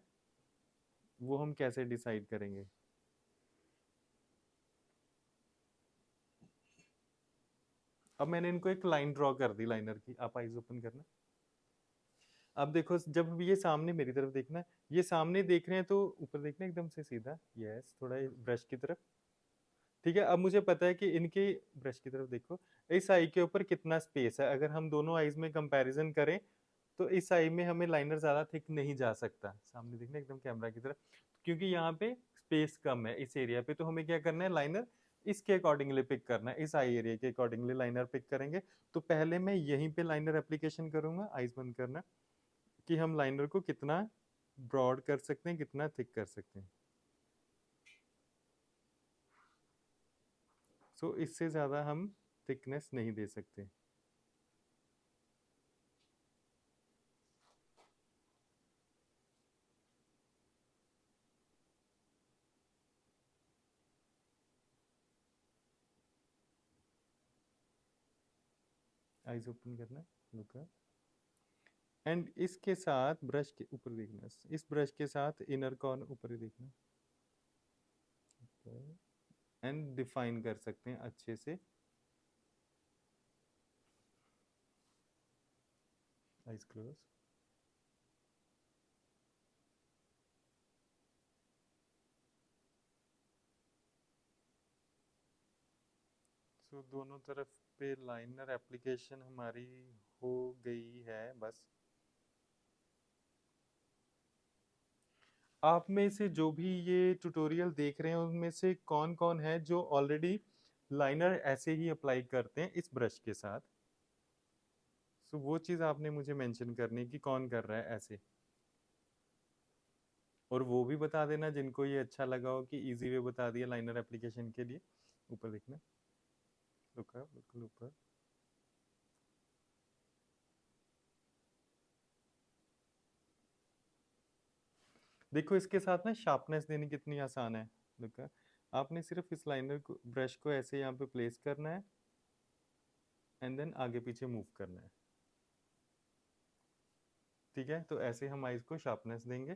वो हम कैसे डिसाइड करेंगे। अब मैंने इनको एक लाइन ड्रॉ कर दी लाइनर की, आप आइज ओपन करना। अब देखो जब ये सामने मेरी तरफ देखना, ये सामने देख रहे हैं तो ऊपर देखना एकदम से सीधा, यस, थोड़ा ब्रश की तरफ। ठीक है, अब मुझे पता है कि इनके ब्रश की तरफ देखो, इस आई के ऊपर कितना स्पेस है। अगर हम दोनों आईज में कंपैरिजन करें तो इस आई में हमें लाइनर ज्यादा थिक नहीं जा सकता। सामने देखना एकदम कैमरा की तरफ, क्योंकि यहाँ पे स्पेस कम है इस एरिया पे। तो हमें क्या करना है, लाइनर इसके अकॉर्डिंगली पिक करना है, इस आई एरिया के अकॉर्डिंगली लाइनर पिक करेंगे। तो पहले मैं यहीं पे लाइनर एप्लीकेशन करूंगा, आईज बंद करना, कि हम लाइनर को कितना ब्रॉड कर सकते हैं, कितना थिक कर सकते हैं। इससे ज़्यादा हम थिकनेस नहीं दे सकते। आइज ओपन करना, लुक अप। एंड इसके साथ ब्रश के ऊपर देखना, इस ब्रश के साथ इनर कॉर्नर ऊपर ही देखना एंड डिफाइन कर सकते हैं अच्छे से। Eyes close. दोनों तरफ पे लाइनर एप्लीकेशन हमारी हो गई है बस। आप में से जो भी ये ट्यूटोरियल देख रहे हैं उनमें से कौन कौन है जो ऑलरेडी लाइनर ऐसे ही अप्लाई करते हैं इस ब्रश के साथ। वो चीज़ आपने मुझे मेंशन करनी है कि कौन कर रहा है ऐसे। और वो भी बता देना जिनको ये अच्छा लगा हो कि इजी वे बता दिया लाइनर एप्लीकेशन के लिए। ऊपर देखना, रुका बिल्कुल ऊपर। देखो इसके साथ ना शार्पनेस देनी कितनी आसान है। देखा, आपने सिर्फ इस लाइनर को ब्रश को ऐसे यहाँ पे प्लेस करना है एंड देन आगे पीछे मूव करना है। ठीक है, तो ऐसे हम आईज को शार्पनेस देंगे।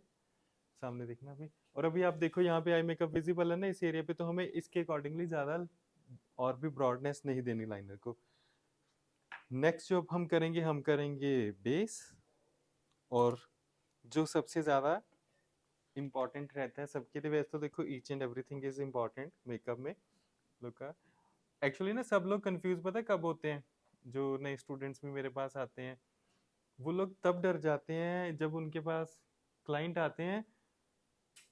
सामने देखना अभी। और अभी आप देखो यहाँ पे आई मेकअप विजिबल है ना इस एरिया पे, तो हमें इसके अकॉर्डिंगली ज्यादा और भी ब्रॉडनेस नहीं देनी लाइनर को। नेक्स्ट जो हम करेंगे बेस। और जो सबसे ज़्यादा इम्पोर्टेंट रहता है सबके लिए, वैसे तो देखो each and everything is important makeup में। लोग का एक्चुअली ना सब लोग कंफ्यूज पता है कब होते हैं, जो नए स्टूडेंट्स भी मेरे पास आते हैं वो लोग तब डर जाते हैं जब उनके पास क्लाइंट आते हैं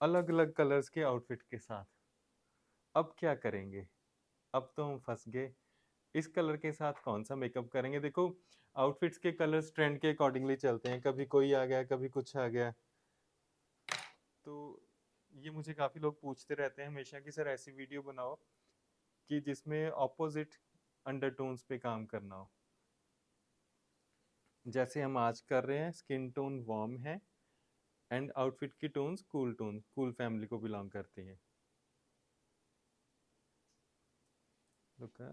अलग अलग कलर्स के आउटफिट के साथ। अब क्या करेंगे, अब तो हम फंस गए, इस कलर के साथ कौन सा मेकअप करेंगे। देखो आउटफिट्स के कलर्स ट्रेंड के अकॉर्डिंगली चलते हैं, कभी कोई आ गया कभी कुछ आ गया। तो ये मुझे काफ़ी लोग पूछते रहते हैं हमेशा कि सर ऐसी वीडियो बनाओ कि जिसमें ऑपोजिट अंडरटोन्स पे काम करना हो। जैसे हम आज कर रहे हैं, स्किन टोन वार्म है एंड आउटफिट की टोन्स कूल फैमिली को बिलोंग करती हैं। ओके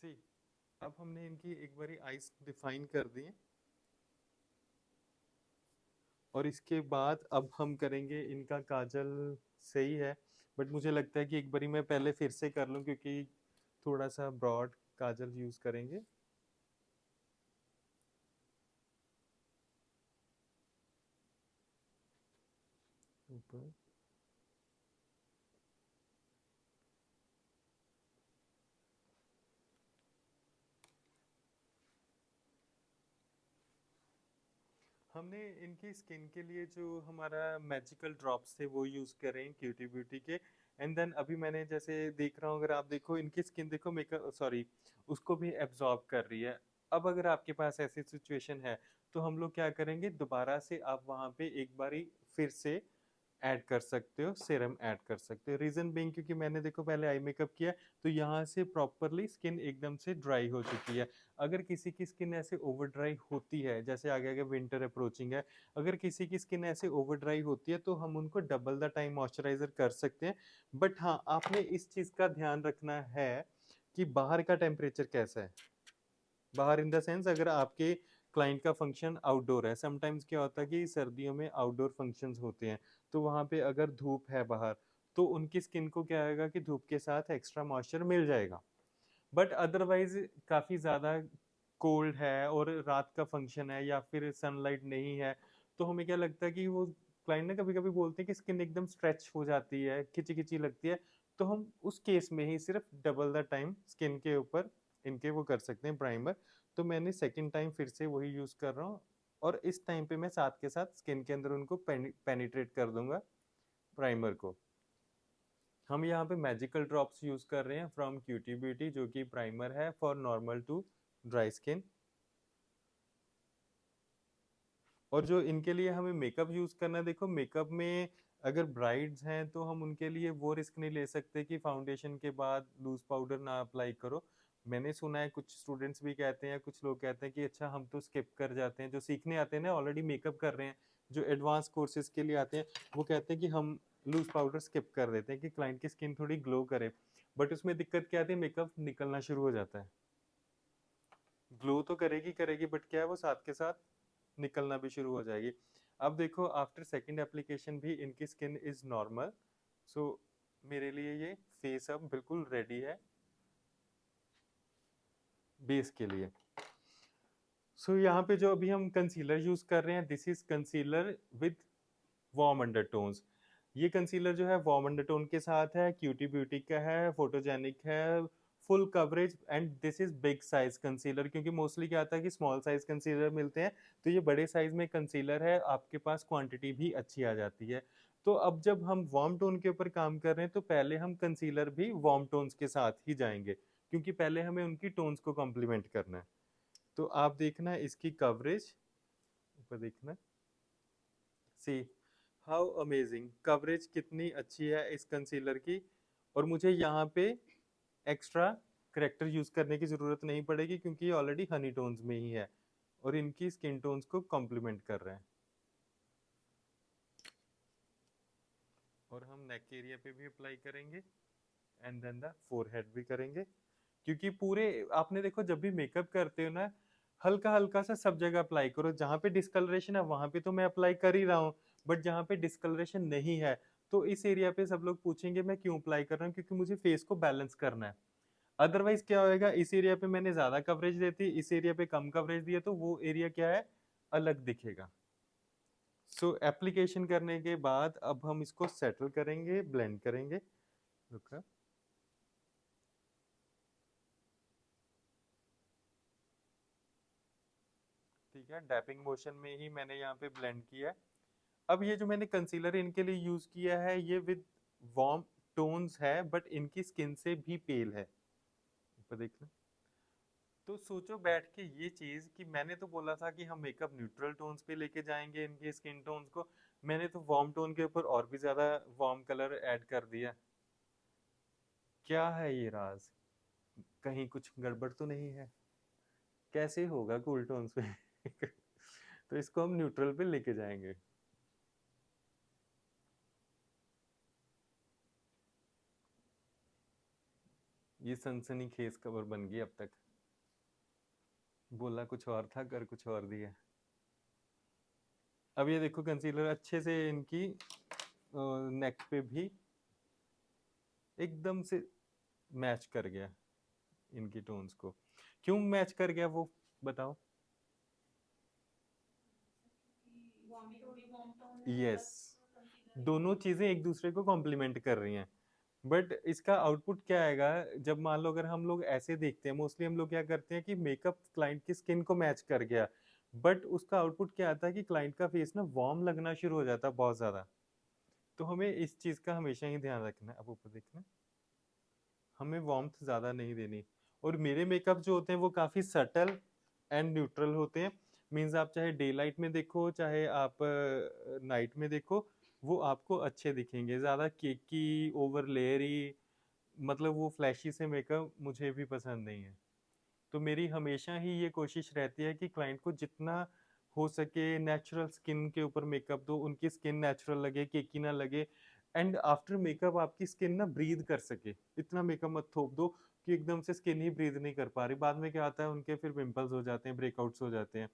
सी, अब हमने इनकी एक बारी आइज डिफाइन कर दी है और इसके बाद अब हम करेंगे इनका काजल। सही है, बट मुझे लगता है कि एक बारी मैं पहले फिर से कर लूं क्योंकि थोड़ा सा ब्रॉड काजल यूज करेंगे। ऊपर हमने इनकी स्किन के लिए जो हमारा मैजिकल ड्रॉप्स थे वो यूज कर रहे हैं क्यूटी ब्यूटी के। एंड देन अभी मैंने जैसे देख रहा हूँ, अगर आप देखो इनकी स्किन देखो मेकअप सॉरी उसको भी एब्जॉर्ब कर रही है। अब अगर आपके पास ऐसी सिचुएशन है तो हम लोग क्या करेंगे, दोबारा से आप वहाँ पे एक बारी फिर से ऐड कर सकते हो, सीरम ऐड कर सकते हो। रीजन बीइंग क्योंकि मैंने देखो पहले आई मेकअप किया तो यहाँ से प्रॉपरली स्किन एकदम से ड्राई हो चुकी है। अगर किसी की स्किन ऐसे ओवर ड्राई होती है, जैसे आगे आगे विंटर अप्रोचिंग है, अगर किसी की स्किन ऐसे ओवर ड्राई होती है तो हम उनको डबल द टाइम मॉइस्चराइजर कर सकते हैं। बट हाँ, आपने इस चीज का ध्यान रखना है कि बाहर का टेम्परेचर कैसा है। बाहर इन द सेंस अगर आपके क्लाइंट का फंक्शन आउटडोर है, समटाइम्स क्या होता है कि सर्दियों में आउटडोर फंक्शंस होते हैं, तो वहाँ पे अगर धूप है बाहर तो उनकी स्किन को क्या आएगा कि धूप के साथ एक्स्ट्रा मॉइस्चर मिल जाएगा। बट अदरवाइज काफ़ी ज़्यादा कोल्ड है और रात का फंक्शन है या फिर सनलाइट नहीं है, तो हमें क्या लगता है कि वो क्लाइंट ना कभी कभी बोलते हैं कि स्किन एकदम स्ट्रेच हो जाती है, खिंची खिंची लगती है, तो हम उस केस में ही सिर्फ डबल द टाइम स्किन के ऊपर इनके वो कर सकते हैं प्राइमर। तो मैंने सेकेंड टाइम फिर से वही यूज़ कर रहा हूँ और इस टाइम पे मैं साथ के साथ स्किन के अंदर उनको पेनिट्रेट कर दूंगा प्राइमर को। हम यहाँ पे मैजिकल ड्रॉप्स यूज कर रहे हैं फ्रॉम क्यूटी ब्यूटी, जो कि प्राइमर है for normal to dry skin. और जो इनके लिए हमें मेकअप यूज करना है, देखो मेकअप में अगर ब्राइड्स हैं तो हम उनके लिए वो रिस्क नहीं ले सकते कि फाउंडेशन के बाद लूज पाउडर ना अप्लाई करो। मैंने सुना है कुछ स्टूडेंट्स भी कहते हैं, कुछ लोग कहते हैं कि अच्छा हम तो स्किप कर जाते हैं, जो सीखने आते हैं ना ऑलरेडी मेकअप कर रहे हैं, जो एडवांस कोर्सेज के लिए आते हैं, वो कहते हैं कि हम लूज पाउडर स्किप कर देते हैं कि क्लाइंट की स्किन थोड़ी ग्लो करे। बट उसमें दिक्कत क्या आती है, मेकअप निकलना शुरू हो जाता है। ग्लो तो करेगी करेगी बट क्या है वो साथ के साथ निकलना भी शुरू हो जाएगी। अब देखो आफ्टर सेकंड एप्लीकेशन भी इनकी स्किन इज नॉर्मल। सो मेरे लिए ये फेस अब बिल्कुल रेडी है बेस के लिए। सो यहाँ पे जो अभी हम कंसीलर यूज कर रहे हैं, this is concealer with warm undertones. ये कंसीलर जो है वार्म अंडरटोन के साथ है, क्यूटी ब्यूटी का है, फोटोजेनिक है, full coverage and this is big size concealer. क्योंकि मोस्टली क्या आता है कि स्मॉल साइज कंसीलर मिलते हैं, तो ये बड़े साइज में कंसीलर है, आपके पास क्वांटिटी भी अच्छी आ जाती है। तो अब जब हम वार्म टोन के ऊपर काम कर रहे हैं तो पहले हम कंसीलर भी वार्म टोन्स के साथ ही जाएंगे, क्योंकि पहले हमें उनकी टोन्स को कॉम्प्लीमेंट करना है। तो आप देखना इसकी कवरेज ऊपर देखना, सी हाउ अमेजिंग कवरेज कितनी अच्छी है इस कंसीलर की। और मुझे यहाँ पे एक्स्ट्रा करेक्टर यूज करने की जरूरत नहीं पड़ेगी क्योंकि ये ऑलरेडी हनी टोन्स में ही है और इनकी स्किन टोन्स को कॉम्प्लीमेंट कर रहे हैं। और हम नेक एरिया पे भी अप्लाई करेंगे एंड देन द फोरहेड भी करेंगे, क्योंकि पूरे आपने देखो जब भी मेकअप करते हो ना, हल्का हल्का सा सब जगह अप्लाई करो। जहाँ पे डिस्कलरेशन है वहां पे तो मैं अप्लाई कर ही रहा हूँ, बट जहाँ पे डिस्कलरेशन नहीं है तो इस एरिया पे सब लोग पूछेंगे मैं क्यों अप्लाई कर रहा हूँ, क्योंकि मुझे फेस को बैलेंस करना है। अदरवाइज क्या होएगा, इस एरिया पे मैंने ज्यादा कवरेज देती, इस एरिया पे कम कवरेज दिया, तो वो एरिया क्या है, अलग दिखेगा। सो एप्लीकेशन करने के बाद अब हम इसको सेटल करेंगे, ब्लेंड करेंगे। रुका, ठीक है, डैपिंग मोशन में ही मैंने यहाँ पे ब्लेंड किया है। अब ये जो मैंने कंसीलर इनके लिए यूज किया है, ये विद वार्म टोन्स है, बट इनकी स्किन से भी पेल है, ऊपर देखना। तो सोचो बैठ के ये चीज कि मैंने तो बोला था कि हम मेकअप न्यूट्रल टोन्स पे लेके जाएंगे इनके स्किन टोन्स को, मैंने तो वार्म टोन के ऊपर और भी ज्यादा वार्म कलर ऐड कर दिया। क्या है ये राज, कहीं कुछ गड़बड़ तो नहीं है? कैसे होगा कूल टोन्स पे? तो इसको हम न्यूट्रल पे लेके जाएंगे। ये सनसनीखेज खबर बन गई अब तक, बोला कुछ और था, कर कुछ और दिया। अब ये देखो कंसीलर अच्छे से इनकी नेक पे भी एकदम से मैच कर गया इनकी टोन्स को। क्यों मैच कर गया वो बताओ? यस, दोनों चीजें एक दूसरे को कॉम्प्लीमेंट कर रही हैं। बट इसका आउटपुट क्या आएगा, जब मान लो अगर हम लोग ऐसे देखते हैं, मोस्टली हम लोग क्या करते हैं कि मेकअप क्लाइंट की स्किन को मैच कर गया, बट उसका आउटपुट क्या आता है कि क्लाइंट का फेस ना वार्म लगना शुरू हो जाता है बहुत ज्यादा। तो हमें इस चीज का हमेशा ही ध्यान रखना है। अब ऊपर देखना, हमें वार्मथ ज्यादा नहीं देनी। और मेरे मेकअप जो होते हैं वो काफी सटल एंड न्यूट्रल होते हैं। मीन्स आप चाहे डे लाइट में देखो, चाहे आप नाइट में देखो, वो आपको अच्छे दिखेंगे। ज्यादा केकी, ओवर लेयरी, मतलब वो फ्लैशी से मेकअप मुझे भी पसंद नहीं है। तो मेरी हमेशा ही ये कोशिश रहती है कि क्लाइंट को जितना हो सके नेचुरल स्किन के ऊपर मेकअप दो, उनकी स्किन नेचुरल लगे, केकी ना लगे। एंड आफ्टर मेकअप आपकी स्किन ना ब्रीद कर सके, इतना मेकअप मत थोप दो कि एकदम से स्किन ही ब्रीद नहीं कर पा रही। बाद में क्या आता है, उनके फिर पिंपल्स हो जाते हैं, ब्रेकआउट्स हो जाते हैं।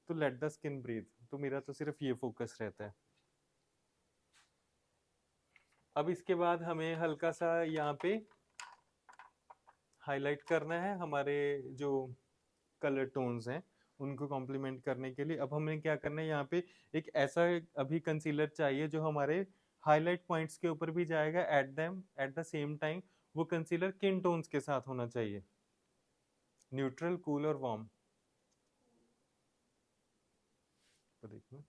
तो लेट द स्किन ब्रीद, तो मेरा तो सिर्फ ये फोकस रहता है। अब इसके बाद हमें हल्का सा यहाँ पे हाईलाइट करना है हमारे जो कलर टोन्स हैं, उनको कॉम्प्लीमेंट करने के लिए। अब हमें क्या करना है, यहाँ पे एक ऐसा अभी कंसीलर चाहिए जो हमारे हाईलाइट पॉइंट्स के ऊपर भी जाएगा, एट द सेम टाइम वो कंसीलर किन टोन्स के साथ होना चाहिए, न्यूट्रल, कूल और वार्म। तो देखना,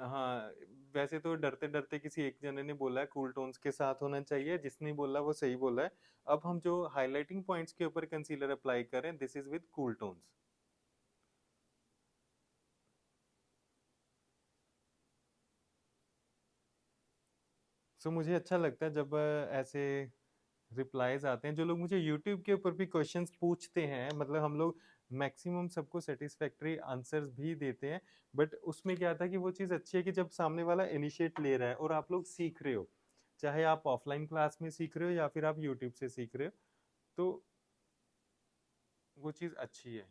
हाँ, वैसे तो डरते डरते किसी एक जने ने बोला है कूल टोन्स के साथ होना चाहिए, जिसने बोला वो सही बोला है। अब हम जो हाइलाइटिंग पॉइंट्स के ऊपर कंसीलर अप्लाई करें, this is with cool tones. So मुझे अच्छा लगता है जब ऐसे रिप्लाईज आते हैं। जो लोग मुझे यूट्यूब के ऊपर भी क्वेश्चंस पूछते हैं, मतलब हम लोग मैक्सिमम सबको सेटिस्फैक्टरी आंसर्स भी देते हैं। बट उसमें क्या था कि वो चीज़ अच्छी है कि जब सामने वाला इनिशिएट ले रहा है और आप लोग सीख रहे हो, चाहे आप ऑफलाइन क्लास में सीख रहे हो या फिर आप यूट्यूब से सीख रहे हो, तो वो चीज़ अच्छी है।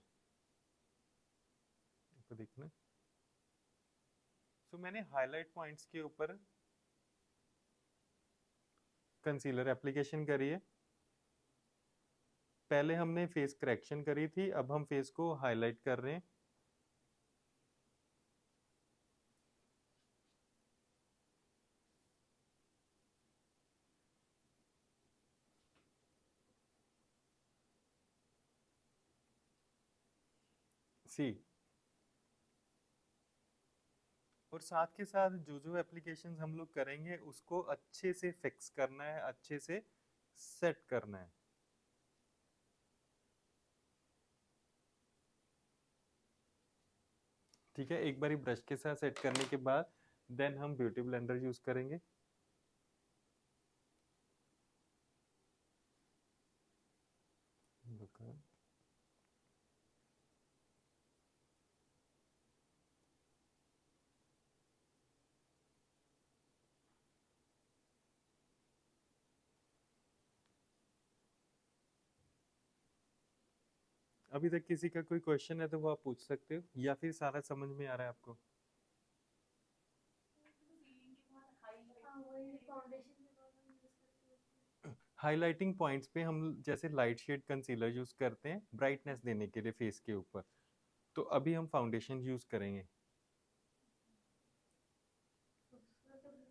तो देखना, सो मैंने हाईलाइट पॉइंट्स के ऊपर कंसीलर एप्लीकेशन करी है। पहले हमने फेस करेक्शन करी थी, अब हम फेस को हाईलाइट कर रहे हैं। सी, और साथ के साथ जो जो एप्लीकेशन हम लोग करेंगे उसको अच्छे से फिक्स करना है, अच्छे से सेट करना है। ठीक है, एक बारी ब्रश के साथ सेट करने के बाद देन हम ब्यूटी ब्लेंडर यूज करेंगे। अभी तक किसी का कोई क्वेश्चन है तो वो आप पूछ सकते हो, या फिर सारा समझ में आ रहा है आपको? हाइलाइटिंग पॉइंट्स पे हम जैसे लाइट शेड कंसीलर यूज करते हैं ब्राइटनेस देने के लिए फेस के ऊपर, तो अभी हम फाउंडेशन यूज करेंगे।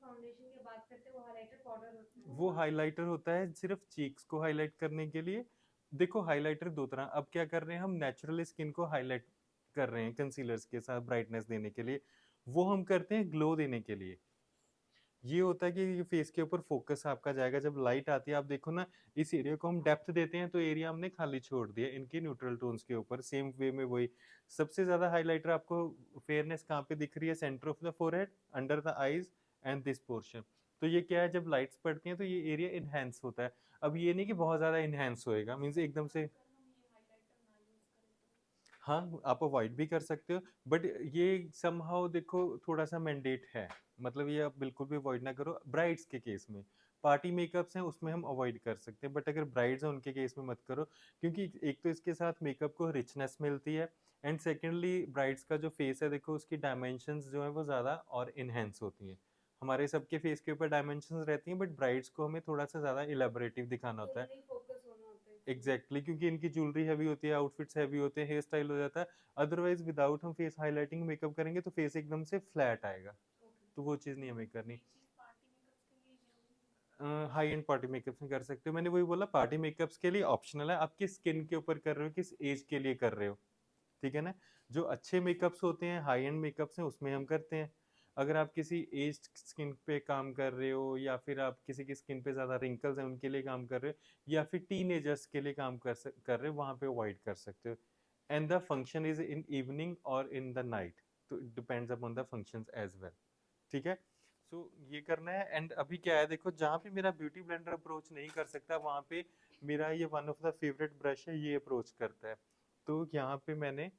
फाउंडेशन की बात करते हैं, वो हाइलाइटर पाउडर होता है। वो हाइलाइटर होता है सिर्फ चीक्स को हाईलाइट करने के लिए। देखो हाइलाइटर दो तरह, अब क्या कर रहे हैं हम नेचुरल स्किन को हाईलाइट कर रहे हैं कंसीलर्स के साथ ब्राइटनेस देने के लिए, वो हम करते हैं ग्लो देने के लिए। ये होता है कि ये फेस के ऊपर फोकस आपका जाएगा जब लाइट आती है, आप देखो ना इस एरिया को हम डेप्थ देते हैं तो एरिया हमने खाली छोड़ दिया इनके न्यूट्रल टोन्स के ऊपर, सेम वे में वही सबसे ज्यादा हाइलाइटर आपको फेयरनेस कहाँ पे दिख रही है, centre of the forehead, under the eyes and this portion. तो ये क्या है, जब लाइट्स पड़ती हैं तो ये एरिया इनहेंस होता है। अब ये नहीं कि बहुत ज्यादा इनहेंस होएगा, मीन्स एकदम से, हाँ आप अवॉइड भी कर सकते हो, बट ये समहाउ देखो थोड़ा सा मैंडेट है, मतलब ये आप बिल्कुल भी अवॉइड ना करो ब्राइड्स के केस में। पार्टी मेकअप्स हैं उसमें हम अवॉइड कर सकते हैं, बट अगर ब्राइड्स हैं उनके केस में मत करो, क्योंकि एक तो इसके साथ मेकअप को रिचनेस मिलती है, एंड सेकेंडली ब्राइड्स का जो फेस है देखो उसकी डायमेंशंस जो है वो ज़्यादा और इनहेंस होती हैं। हमारे सबके फेस के ऊपर डायमेंशंस रहती हैं, बट ब्राइड्स को हमें थोड़ा सा ज़्यादा इलेबोरेटिव दिखाना होता है। फोकस होना होता है एग्जैक्टली क्योंकि इनकी ज्वेलरी हैवी होती है, आउटफिट्स हैवी होते हैं, हेयर स्टाइल हो जाता है। अदरवाइज विदाउट हम फेस हाईलाइटिंग मेकअप करेंगे तो फेस एकदम से फ्लैट आएगा, तो वो चीज़ नहीं हमें करनी। हाई एंड पार्टी मेकअप्स में कर सकते हो, मैंने वही बोला पार्टी मेकअप्स के लिए ऑप्शनल है, आप किस स्किन के ऊपर कर रहे हो, किस एज के लिए कर रहे हो, ठीक है ना। जो अच्छे मेकअप्स होते हैं हाई एंड मेकअप्स हैं उसमें हम करते हैं। अगर आप किसी एज स्किन पे काम कर रहे हो, या फिर आप किसी की स्किन पे ज़्यादा रिंकल्स हैं उनके लिए काम कर रहे हो, या फिर टीनेजर्स के लिए काम कर रहे हो, वहाँ पे अवॉइड कर सकते हो। And the function is in evening और इन द नाइट, तो it depends upon the functions as well, ठीक है। सो ये करना है। एंड अभी क्या है देखो, जहाँ पे मेरा ब्यूटी ब्लेंडर अप्रोच नहीं कर सकता वहाँ पे मेरा ये one of the favourite brush है, ये अप्रोच करता है। तो यहाँ पे मैंने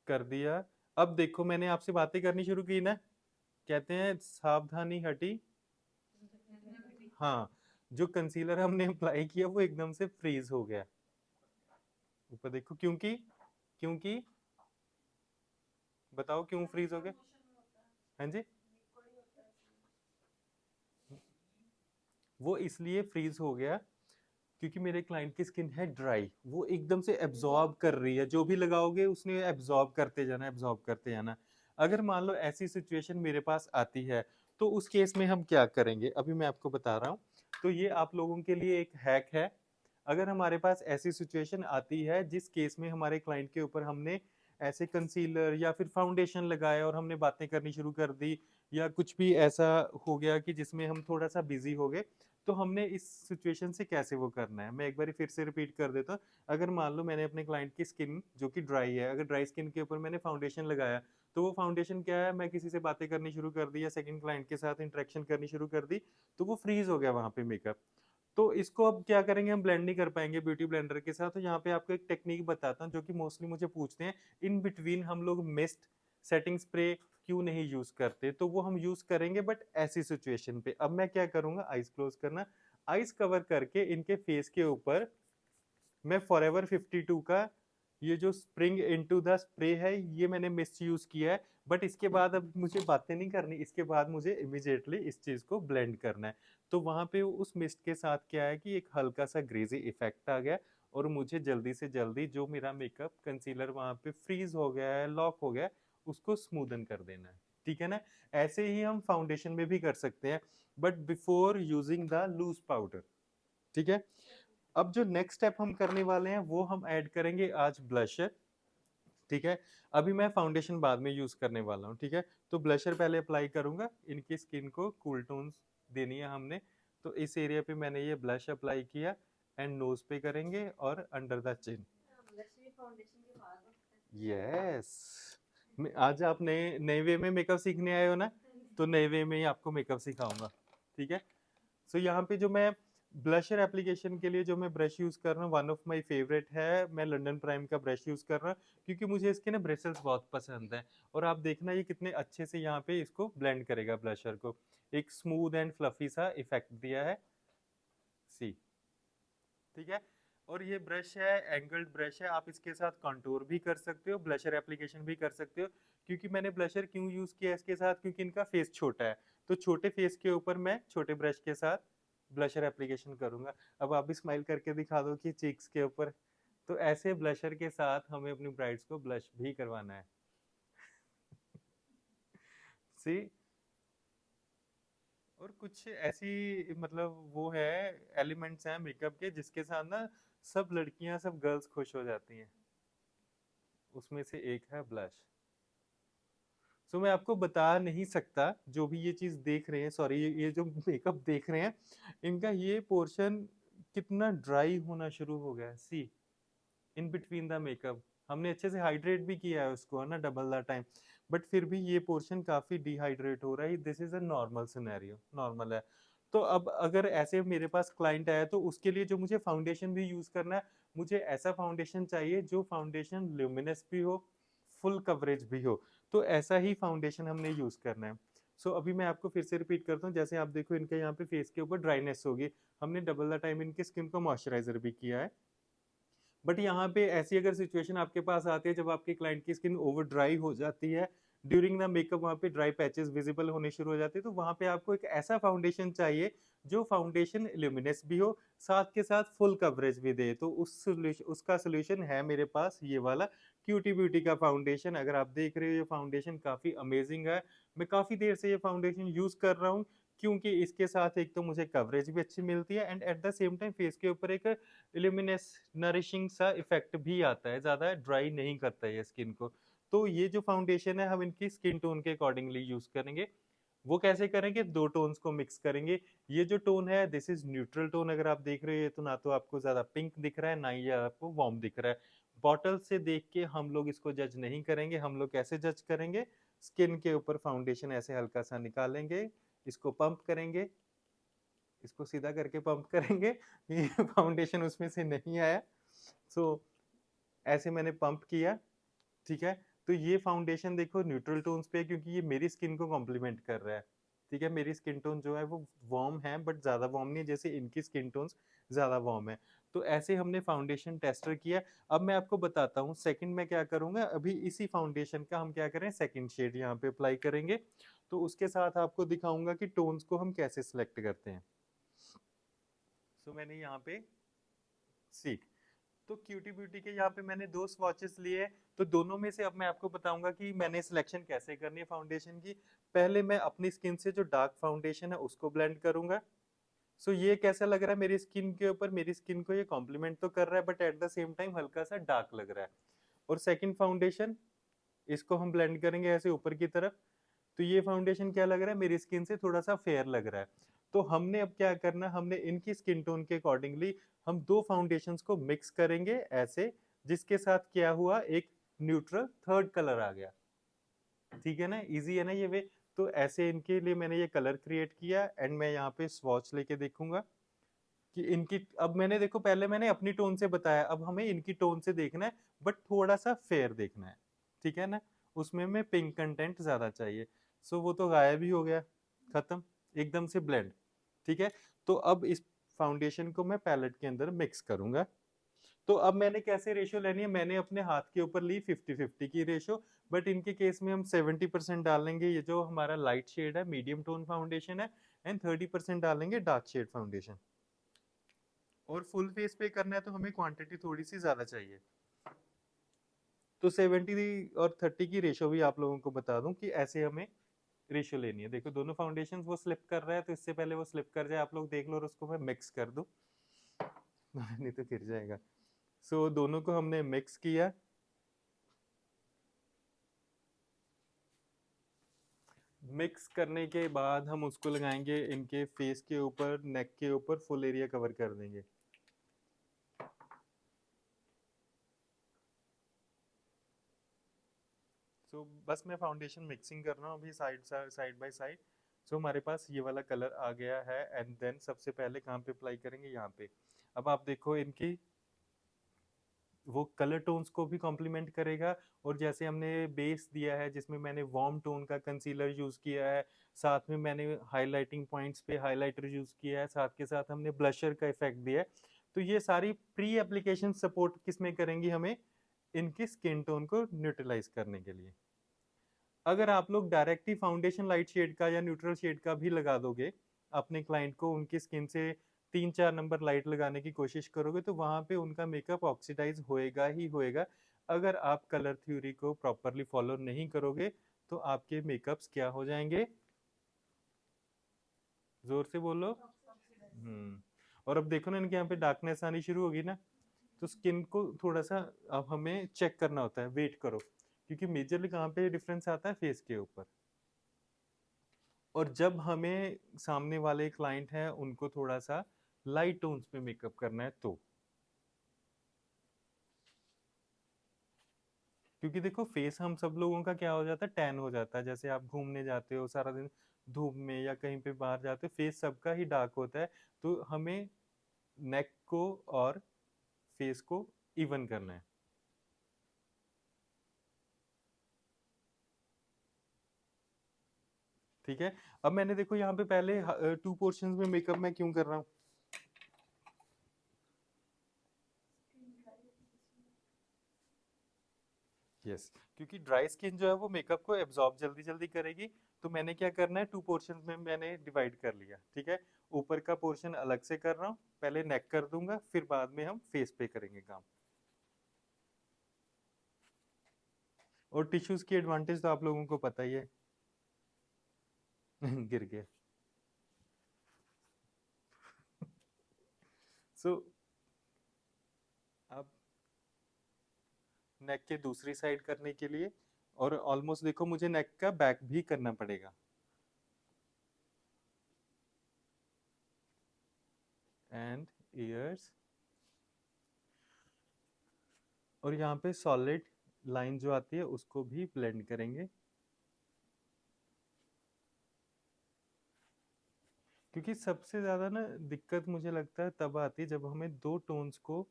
कर दिया। अब देखो मैंने आपसे बातें करनी शुरू की ना, कहते हैं सावधानी हटी, हाँ, जो कंसीलर हमने अप्लाई किया वो एकदम से फ्रीज हो गया। ऊपर देखो, क्योंकि क्योंकि बताओ क्यों फ्रीज हो गया। हाँ जी, वो इसलिए फ्रीज हो गया क्योंकि मेरे क्लाइंट की स्किन है ड्राई, वो एकदम से एब्जॉर्ब कर रही है, जो भी लगाओगे उसने एब्जॉर्ब करते जाना, एब्जॉर्ब करते जाना। अगर मान लो ऐसी सिचुएशन मेरे पास आती है तो उस केस में हम क्या करेंगे, अभी मैं आपको बता रहा हूँ। तो ये आप लोगों के लिए एक हैक है। अगर हमारे पास ऐसी सिचुएशन आती है जिस केस में हमारे क्लाइंट के ऊपर हमने ऐसे कंसीलर या फिर फाउंडेशन लगाया और हमने बातें करनी शुरू कर दी, या कुछ भी ऐसा हो गया कि जिसमें हम थोड़ा सा बिजी हो गए, तो हमने इस सिचुएशन से कैसे वो करना है, मैं एक बार फिर से रिपीट कर देता हूँ। अगर मान लो मैंने अपने क्लाइंट की स्किन जो कि ड्राई है, अगर ड्राई स्किन के ऊपर मैंने फाउंडेशन लगाया, तो वो फाउंडेशन क्या है, मैं किसी से बातें करनी शुरू कर दी या सेकंड क्लाइंट के साथ इंटरेक्शन करनी शुरू कर दी, तो वो फ्रीज हो गया वहां पे मेकअप। तो इसको अब क्या करेंगे, हम ब्लेंड नहीं कर पाएंगे ब्यूटी ब्लेंडर के साथ, तो यहाँ पे आपको एक टेक्निक बताता हूँ जो कि मोस्टली मुझे पूछते हैं, इन बिटवीन हम लोग मिस्ट सेटिंग स्प्रे क्यों नहीं यूज करते, तो वो हम यूज करेंगे बट ऐसी सिचुएशन पे। अब मैं क्या करूंगा, आईज क्लोज करना, आईज कवर करके इनके फेस के ऊपर मैं फॉरएवर 52 का ये जो स्प्रिंग इनटू द स्प्रे है ये मैंने मिस यूज किया है, बट इसके बाद अब मुझे बातें नहीं करनी, इसके बाद मुझे इमिजिएटली इस चीज को ब्लेंड करना है। तो वहां पे उस मिस्ट के साथ क्या है कि एक हल्का सा ग्रेजी इफेक्ट आ गया, और मुझे जल्दी से जल्दी जो मेरा मेकअप कंसीलर वहां पे फ्रीज हो गया है, लॉक हो गया है, उसको स्मूदन कर देना है, ठीक है ना। ऐसे ही हम फाउंडेशन में भी कर सकते हैं, but before using the loose powder, ठीक है। अब जो नेक्स्ट स्टेप हम करने वाले हैं वो हम ऐड करेंगे आज ब्लशर, ठीक है। अभी मैं फाउंडेशन बाद में यूज करने वाला हूँ, ठीक है। तो ब्लशर पहले अप्लाई करूंगा, इनकी स्किन को कूल टोन्स देनी है हमने, तो इस एरिया पे मैंने ये ब्लश अप्लाई किया, एंड नोज पे करेंगे और अंडर द चिन। फाउंडेशन के बाद यस, आज आप नए नए वे में मेकअप सीखने आए हो ना, तो नए वे में ही आपको मेकअप सिखाऊंगा, ठीक है। सो यहाँ पे जो मैं ब्लशर एप्लीकेशन के लिए जो मैं ब्रश यूज कर रहा हूँ, वन ऑफ माय फेवरेट है, मैं लंदन प्राइम का ब्रश यूज कर रहा हूँ, क्योंकि मुझे इसके ना ब्रिसल्स बहुत पसंद है। और आप देखना ये कितने अच्छे से यहाँ पे इसको ब्लेंड करेगा ब्लशर को, एक स्मूथ एंड फ्लफी सा इफेक्ट दिया है, सी, ठीक है। और ये ब्रश है एंगल्ड ब्रश है, आप इसके साथ कंटूर भी कर सकते हो, ब्लशर एप्लीकेशन भी कर सकते हो। क्योंकि मैंने ब्लशर क्यों यूज किया इसके साथ, क्योंकि इनका फेस छोटा है, तो छोटे फेस के ऊपर मैं छोटे ब्रश के साथ ब्लशर एप्लीकेशन करूंगा। अब आप भी स्माइल करके दिखा दो कि चीक्स के ऊपर। तो ऐसे ब्लशर के साथ हमें अपनी ब्राइड्स को ब्लश भी करवाना है। सी, और कुछ ऐसी मतलब वो है एलिमेंट्स हैं मेकअप के जिसके साथ ना सब लड़कियां सब गर्ल्स खुश हो जाती हैं। उसमें से एक है ब्लश। सो मैं आपको बता नहीं सकता, जो भी ये चीज देख रहे हैं, सॉरी ये जो मेकअप देख रहे हैं, इनका ये पोर्शन कितना ड्राई होना शुरू हो गया है। सी, इन बिटवीन द मेकअप हमने अच्छे से हाइड्रेट भी किया है उसको, है ना, डबल द टाइम, बट फिर भी ये पोर्शन काफी डिहाइड्रेट हो रहा है। This is a normal scenario, normal है। तो अब अगर ऐसे मेरे पास क्लाइंट आया तो उसके लिए जो मुझे फाउंडेशन भी यूज करना है, मुझे ऐसा फाउंडेशन चाहिए जो फाउंडेशन ल्यूमिनस भी हो, फुल कवरेज भी हो। तो ऐसा ही फाउंडेशन हमने यूज करना है। सो अभी मैं आपको फिर से रिपीट करता हूँ। जैसे आप देखो इनके यहाँ पे फेस के ऊपर ड्राइनेस होगी, हमने डबल द टाइम इनकी स्किन को मॉइस्चराइजर भी किया है। बट यहाँ पे ऐसी अगर सिचुएशन आपके पास आती है जब आपके क्लाइंट की स्किन ओवर ड्राई हो जाती है, ड्यूरिंग द मेकअप वहाँ पे ड्राई पैचेस विजिबल होने शुरू हो जाते हैं, तो वहाँ पे आपको एक ऐसा फाउंडेशन चाहिए जो फाउंडेशन ल्यूमिनस भी हो, साथ के साथ फुल कवरेज भी दे। तो उसका सोल्यूशन है मेरे पास ये वाला क्यूटी ब्यूटी का फाउंडेशन। अगर आप देख रहे हो ये फाउंडेशन काफी अमेजिंग है। मैं काफी देर से ये फाउंडेशन यूज कर रहा हूँ, क्योंकि इसके साथ एक तो मुझे कवरेज भी अच्छी मिलती है and eight the same time face के ऊपर एक इल्यूमिनेस नरिशिंग सा इफेक्ट भी आता है, ज्यादा ड्राई नहीं करता है ये स्किन को। तो ये जो फाउंडेशन है हम इनकी स्किन टोन के अकॉर्डिंगली यूज करेंगे। वो कैसे करेंगे, दो टोन्स को मिक्स करेंगे। ये जो टोन है दिस इज न्यूट्रल टोन, अगर आप देख रहे हो तो ना तो आपको ज्यादा पिंक दिख रहा है ना ही आपको वार्म दिख रहा है। बॉटल से देख के हम लोग इसको जज नहीं करेंगे। हम लोग कैसे जज करेंगे, स्किन के ऊपर फाउंडेशन ऐसे हल्का सा निकालेंगे, इसको पंप करेंगे, इसको सीधा करके पंप करेंगे, ये फाउंडेशन उसमें से नहीं आया। सो ऐसे मैंने पंप किया, ठीक है। तो ये फाउंडेशन देखो न्यूट्रल टोन्स पे है, क्योंकि ये मेरी स्किन को कॉम्प्लीमेंट कर रहा है, ठीक है। मेरी स्किन टोन जो है वो वार्म है, बट ज्यादा वार्म नहीं है जैसे इनकी स्किन टोन्स ज्यादा वार्म है। तो ऐसे हमने फाउंडेशन टेस्टर किया। अब मैं आपको बताता हूँ सेकंड में क्या करूंगा। अभी इसी फाउंडेशन का हम क्या करें, सेकंड शेड यहाँ पे अप्लाई करेंगे। तो उसके साथ आपको दिखाऊंगा कि टोन्स को हम कैसे सिलेक्ट करते हैं। सो मैंने यहाँ पे सीख, तो क्यूटी ब्यूटी के यहाँ पे मैंने दो स्वॉचेस लिए हैं। तो दोनों में से अब मैं आपको बताऊंगा कि मैंने सिलेक्शन कैसे करनी है फाउंडेशन की। पहले मैं अपनी स्किन से जो डार्क फाउंडेशन है उसको ब्लेंड करूंगा। सो ये कैसा लग रहा है मेरी स्किन के ऊपर, मेरी स्किन को ये कॉम्प्लीमेंट तो कर रहा है but at the same time हल्का सा डार्क लग रहा है। और सेकंड फाउंडेशन, इसको हम ब्लेंड करेंगे ऐसे ऊपर की तरफ। तो ये फाउंडेशन क्या लग रहा है, मेरी स्किन से थोड़ा सा फेयर लग रहा है। तो हमने अब क्या करना, हमने इनकी स्किन टोन के अकॉर्डिंगली हम दो फाउंडेशंस को मिक्स करेंगे ऐसे, जिसके साथ क्या हुआ, एक न्यूट्रल थर्ड कलर आ गया। ठीक है ना, इजी है ना ये वे। तो ऐसे इनके लिए मैंने ये कलर क्रिएट किया एंड मैं यहाँ पे स्वॉच लेके देखूंगा कि इनकी, अब मैंने देखो पहले मैंने अपनी टोन से बताया, अब हमें इनकी टोन से देखना है, बट थोड़ा सा फेयर देखना है, ठीक है ना। उसमें में पिंक कंटेंट ज्यादा चाहिए। सो वो तो गायब ही हो गया, खत्म, एकदम से ब्लेंड, ठीक है। तो अब इस फाउंडेशन को मैं पैलेट के अंदर मिक्स करूंगा। तो अब मैंने कैसे रेशियो लेनी है, मैंने अपने हाथ के ऊपर ली 50-50 की रेशियो, बट इनके केस में हम 70% डालेंगे ये जो हमारा लाइट शेड है, मीडियम टोन फाउंडेशन है, एंड 30% डालेंगे डार्क शेड फाउंडेशन। और फुल फेस पे करना है तो हमें क्वांटिटी थोड़ी सी ज्यादा चाहिए। तो 70 और 30 की रेशियो भी आप लोगों को बता दूं कि ऐसे हमें रेशियो लेनी है। देखो दोनों फाउंडेशन वो स्लिप कर रहा है, तो इससे पहले वो स्लिप कर जाए आप लोग देख लो और उसको मैं मिक्स कर दूं, नहीं तो गिर जाएगा। सो दोनों को हमने मिक्स किया। मिक्स करने के बाद हम उसको लगाएंगे इनके फेस के ऊपर, नेक के ऊपर, फुल एरिया कवर कर देंगे। सो बस मैं फाउंडेशन मिक्सिंग कर रहा हूँ अभी साइड बाय साइड। सो हमारे पास ये वाला कलर आ गया है एंड देन सबसे पहले कहाँ पे अप्लाई करेंगे, यहाँ पे। अब आप देखो इनकी वो कलर टोन्स को भी कॉम्प्लीमेंट करेगा। और जैसे हमने बेस दिया है जिसमें मैंने वार्म टोन का कंसीलर यूज किया है, साथ में मैंने हाइलाइटिंग पॉइंट्स पे हाइलाइटर यूज किया है, साथ के साथ हमने ब्लशर का इफेक्ट दिया है। तो ये सारी प्री एप्लीकेशन सपोर्ट किस में करेंगी, हमें इनकी स्किन टोन को न्यूट्रलाइज करने के लिए। अगर आप लोग डायरेक्टली फाउंडेशन लाइट शेड का या न्यूट्रल शेड का भी लगा दोगे अपने क्लाइंट को उनकी स्किन से 3-4 नंबर लाइट लगाने की कोशिश करोगे तो वहाँ पे उनका मेकअप ऑक्सीडाइज होएगा ही होएगा। अगर आप कलर थ्योरी को प्रॉपरली फॉलो नहीं करोगे तो आपके मेकअप्स क्या हो जाएंगे? जोर से बोलो। और अब देखो ना इनके यहाँ पे डार्कनेस आनी शुरू होगी ना, तो स्किन को थोड़ा सा अब हमें चेक करना होता है, वेट करो, क्योंकि मेजरली कहाँ पे डिफरेंस आता है? फेस के ऊपर। और जब हमें सामने वाले क्लाइंट हैं उनको थोड़ा सा लाइट टोन्स पे मेकअप करना है तो, क्योंकि देखो फेस हम सब लोगों का क्या हो जाता है? टैन हो जाता है। जैसे आप घूमने जाते हो सारा दिन धूप में या कहीं पे बाहर जाते हो, फेस सबका ही डार्क होता है। तो हमें नेक को और फेस को इवन करना है। ठीक है। अब मैंने देखो यहाँ पे पहले 2 पोर्शंस में मेकअप मैं क्यों कर रहा हूँ? यस, क्योंकि ड्राई स्किन जो है वो मेकअप को एब्जॉर्ब जल्दी जल्दी करेगी। तो मैंने क्या करना है, 2 पोर्शंस में मैंने डिवाइड कर लिया। ठीक है, ऊपर का पोर्शन अलग से कर रहा हूँ, पहले नेक कर दूंगा, फिर बाद में हम फेस पे करेंगे काम। और टिश्यूज की एडवांटेज तो आप लोगों को पता ही है। गिर गया। सो अब नेक के दूसरी साइड करने के लिए, और ऑलमोस्ट देखो मुझे नेक का बैक भी करना पड़ेगा, एंड ईयर्स। और यहाँ पे सॉलिड लाइन जो आती है उसको भी ब्लेंड करेंगे, क्योंकि सबसे ज्यादा ना दिक्कत मुझे लगता है तब आती है जब हमें 2 टोन्स को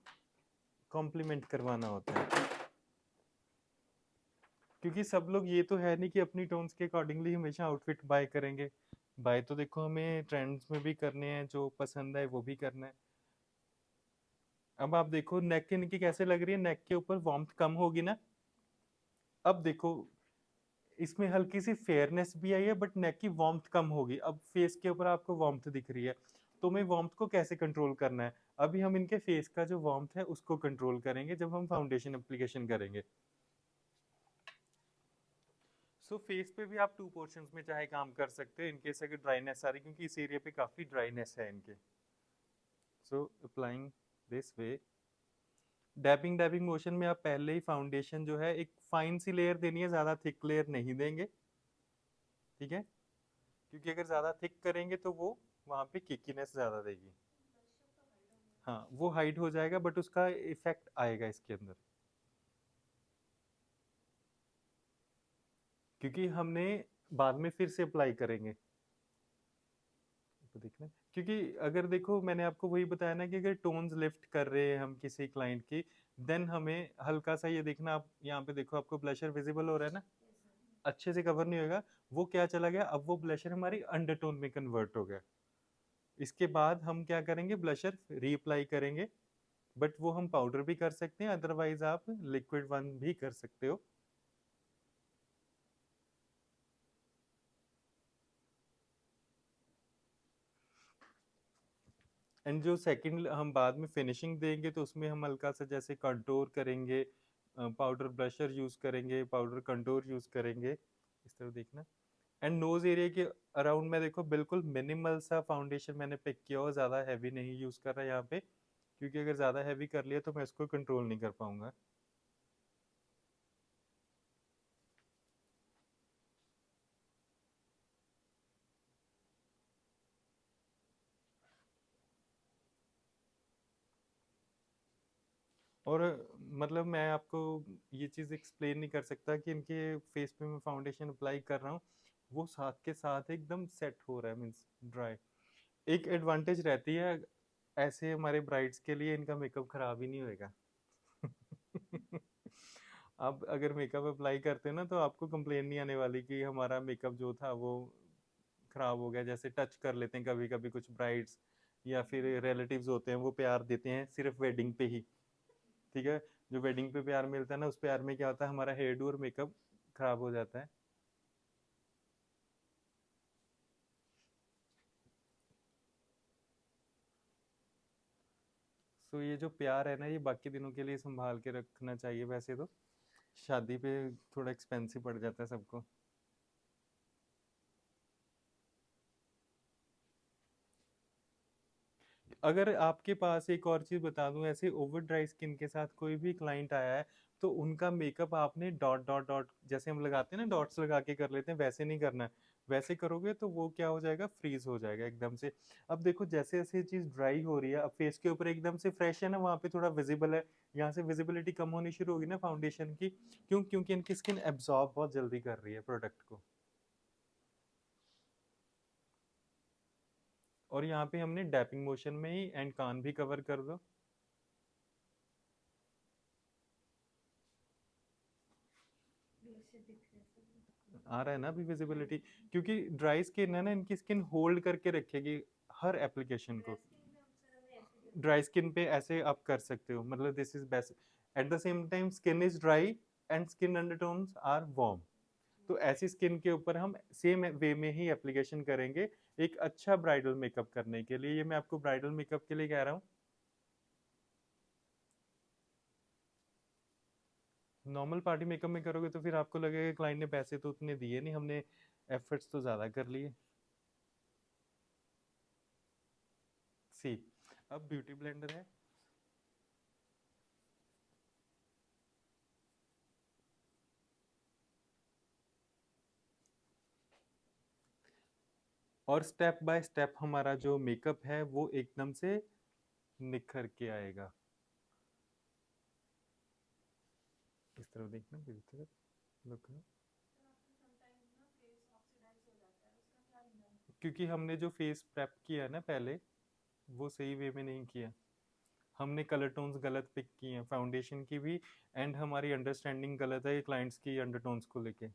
कॉम्प्लीमेंट करवाना होता है। क्योंकि सब लोग ये तो है नहीं कि अपनी टोन्स के अकॉर्डिंगली हमेशा आउटफिट बाय करेंगे। बाय तो देखो हमें ट्रेंड्स में भी करने हैं, जो पसंद है वो भी करना है। अब आप देखो नेक के नीचे कैसे लग रही है, नेक के ऊपर वार्मथ कम होगी ना। अब देखो इसमें हल्की सी फेयरनेस भी आई है, बट नेक की वार्मथ कम होगी। अब फेस के ऊपर आपको वार्मथ दिख रही है, तो हमें वार्मथ को कैसे कंट्रोल करना है? अभी हम इनके फेस का जो वार्मथ है उसको कंट्रोल करेंगे जब हम फाउंडेशन एप्लीकेशन करेंगे। सो फेस पे भी आप 2 पोर्शंस में चाहे काम कर सकते हो, इनकेस अगर ड्राइनेस आ रही, क्योंकि इस एरिया पे काफी ड्राइनेस है इनके। So applying this way, डैबिंग डैबिंग motion में आप पहले ही फाउंडेशन जो है एक फाइन सी लेयर देनी है, ज्यादा थिक लेयर नहीं देंगे। ठीक है, क्योंकि अगर ज्यादा थिक करेंगे तो वो वहां पे किकीनेस ज्यादा देगी। हाँ वो हाइड हो जाएगा, बट उसका इफेक्ट आएगा इसके अंदर, क्योंकि हमने बाद में फिर से अप्लाई करेंगे। तो देखना, क्योंकि अगर देखो मैंने आपको वही बताया ना कि अगर टोन्स लिफ्ट कर रहे हैं हम किसी क्लाइंट की, देन हमें हल्का सा ये देखना, आप यहाँ पे देखो आपको ब्लशर विजिबल हो रहा है ना, अच्छे से कवर नहीं होगा, वो क्या चला गया, अब वो ब्लशर हमारी अंडरटोन में कन्वर्ट हो गया। इसके बाद हम क्या करेंगे, ब्लशर रीअप्लाई करेंगे, बट वो हम पाउडर भी कर सकते हैं, अदरवाइज आप लिक्विड वन भी कर सकते हो। एंड जो सेकंड हम बाद में फिनिशिंग देंगे तो उसमें हम हल्का सा जैसे कंटूर करेंगे, पाउडर ब्लशर यूज करेंगे, पाउडर कंटूर यूज करेंगे, इस तरह देखना। एंड नोज एरिया के अराउंड में देखो बिल्कुल मिनिमल सा फाउंडेशन मैंने पिक किया हो, ज़्यादा हैवी नहीं यूज कर रहा यहाँ पे, क्योंकि अगर ज़्यादा हैवी कर लिया तो मैं इसको कंट्रोल नहीं कर पाऊंगा। और मतलब मैं आपको ये चीज़ एक्सप्लेन नहीं कर सकता कि इनके फेस पे मैं फाउंडेशन अप्लाई कर रहा हूँ, वो साथ के साथ एकदम सेट हो रहा है, मीन्स ड्राई। एक एडवांटेज रहती है ऐसे हमारे ब्राइड्स के लिए, इनका मेकअप खराब ही नहीं होएगा। आप अगर मेकअप अप्लाई करते हैं ना तो आपको कंप्लेन नहीं आने वाली कि हमारा मेकअप जो था वो खराब हो गया। जैसे टच कर लेते हैं कभी कभी कुछ ब्राइड्स या फिर रिलेटिव्स होते हैं, वो प्यार देते हैं सिर्फ वेडिंग पे ही। ठीक है, जो वेडिंग पे प्यार मिलता है ना, उस प्यार में क्या होता है, हमारा हेयर डू और मेकअप खराब हो जाता है। सो ये जो प्यार है ना, ये बाकी दिनों के लिए संभाल के रखना चाहिए। वैसे तो शादी पे थोड़ा एक्सपेंसिव पड़ जाता है सबको। अगर आपके पास एक और चीज़ बता दूं, ऐसे ओवर ड्राई स्किन के साथ कोई भी क्लाइंट आया है, तो उनका मेकअप आपने डॉट डॉट डॉट जैसे हम लगाते हैं ना, डॉट्स लगा के कर लेते हैं, वैसे नहीं करना है। वैसे करोगे तो वो क्या हो जाएगा, फ्रीज हो जाएगा एकदम से। अब देखो जैसे जैसे चीज़ ड्राई हो रही है, अब फेस के ऊपर एकदम से फ्रेश है ना, वहाँ पे थोड़ा विजिबल है, यहाँ से विजिबिलिटी कम होनी शुरू होगी ना फाउंडेशन की। क्यों? क्योंकि इनकी स्किन एब्जॉर्ब बहुत जल्दी कर रही है प्रोडक्ट को। और यहाँ पे हमने डैपिंग मोशन में ही एंड कान भी कवर कर दो। दूर से दिख रहा है सब। आ रहा है ना अभी विजिबिलिटी? क्योंकि ड्राई स्किन है ना, इनकी स्किन होल्ड करके रखेगी हर एप्लीकेशन को। ड्रेस के लिए हम सर हमें ऐसे करते ड्राई स्किन पे ऐसे आप कर सकते हो, मतलब this is best. At the same time skin is dry and skin undertones are warm. तो ऐसी स्किन के ऊपर हम सेम वे में ही एप्लीकेशन करेंगे एक अच्छा ब्राइडल मेकअप करने के लिए। ये मैं आपको ब्राइडल मेकअप के लिए कह रहा हूँ। नॉर्मल पार्टी मेकअप में करोगे तो फिर आपको लगेगा क्लाइंट ने पैसे तो उतने दिए नहीं, हमने एफर्ट्स तो ज़्यादा कर लिए। सी, अब ब्यूटी ब्लेंडर है। और स्टेप बाय स्टेप हमारा जो मेकअप है वो एकदम से निखर के आएगा। इस तरफ देखना, इस तरफ लुक। समटाइम ना फेस ऑक्सीडाइज हो जाता है, उसका क्या रीजन है? क्योंकि हमने जो फेस प्रेप किया है ना पहले, वो सही वे में नहीं किया। हमने कलर टोन्स गलत पिक किए हैं फाउंडेशन की भी, एंड हमारी अंडरस्टैंडिंग गलत है क्लाइंट्स की अंडरटोन्स को लेके।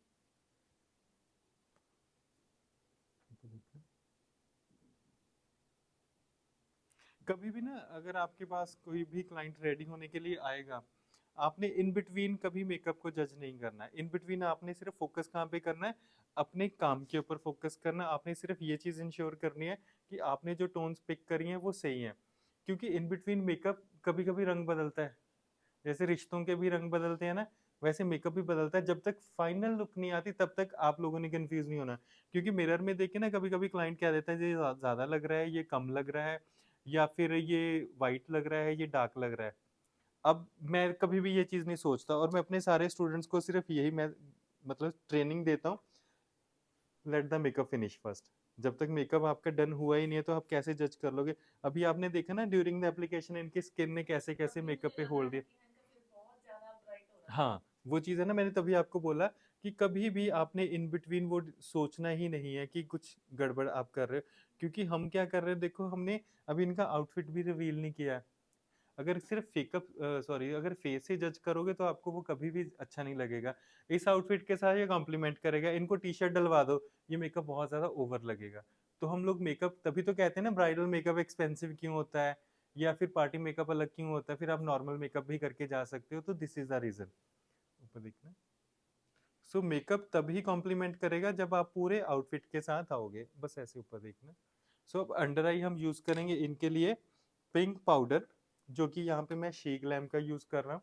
कभी भी ना अगर आपके पास कोई भी क्लाइंट रेडी होने के लिए आएगा, आपने इन बिटवीन कभी मेकअप को जज नहीं करना है। इन बिटवीन आपने सिर्फ फोकस कहाँ पे करना है, अपने काम के ऊपर फोकस करना है। आपने सिर्फ ये चीज़ इंश्योर करनी है कि आपने जो टोन्स पिक करी हैं वो सही हैं। क्योंकि इन बिटवीन मेकअप कभी कभी रंग बदलता है, जैसे रिश्तों के भी रंग बदलते हैं ना, वैसे मेकअप भी बदलता है। जब तक फाइनल लुक नहीं आती तब तक आप लोगों ने कंफ्यूज नहीं होना। क्योंकि मिरर में देख के ना कभी कभी क्लाइंट कह देता है ये ज़्यादा लग रहा है, ये कम लग रहा है, या फिर ये वाइट लग रहा है, ये डार्क लग रहा है। अब मैं कभी भी ये चीज़ नहीं सोचता, और मैं अपने सारे स्टूडेंट्स को सिर्फ यही मैं मतलब ट्रेनिंग देता हूँ, let the makeup finish first. जब तक मेकअप आपका डन हुआ ही नहीं है तो आप कैसे जज कर लोगे? अभी आपने देखा ना ड्यूरिंग द एप्लीकेशन इनकी स्किन ने कैसे कैसे अभी मेकअप मुझे पे लग रहा होल्ड था दिया। कि इनका फेस बहुत ज्यादा ब्राइट हो रहा है। हाँ, वो चीज़ है ना, मैंने तभी आपको बोला कि कभी भी आपने इन बिटवीन वो सोचना ही नहीं है कि कुछ गड़बड़ आप कर रहे हो। क्योंकि हम क्या कर रहे हैं, देखो हमने अभी इनका आउटफिट भी रिवील नहीं किया है। अगर सिर्फ अगर फेस से जज करोगे तो आपको वो कभी भी अच्छा नहीं लगेगा। इस आउटफिट के साथ ये कॉम्प्लीमेंट करेगा। इनको टी शर्ट डलवा दो, ये मेकअप बहुत ज़्यादा ओवर लगेगा। तो हम लोग मेकअप तभी तो कहते हैं ना, ब्राइडल मेकअप एक्सपेंसिव क्यों होता है, या फिर पार्टी मेकअप अलग क्यों होता है, फिर आप नॉर्मल मेकअप भी करके जा सकते हो। तो दिस इज द रीजन। ऊपर देखना। सो मेकअप तभी कॉम्प्लीमेंट करेगा जब आप पूरे आउटफिट के साथ आओगे, बस ऐसे ऊपर देखना। सो अब अंडर आई हम यूज करेंगे इनके लिए पिंक पाउडर, जो कि यहाँ पे मैं शी ग्लैम का यूज कर रहा हूँ।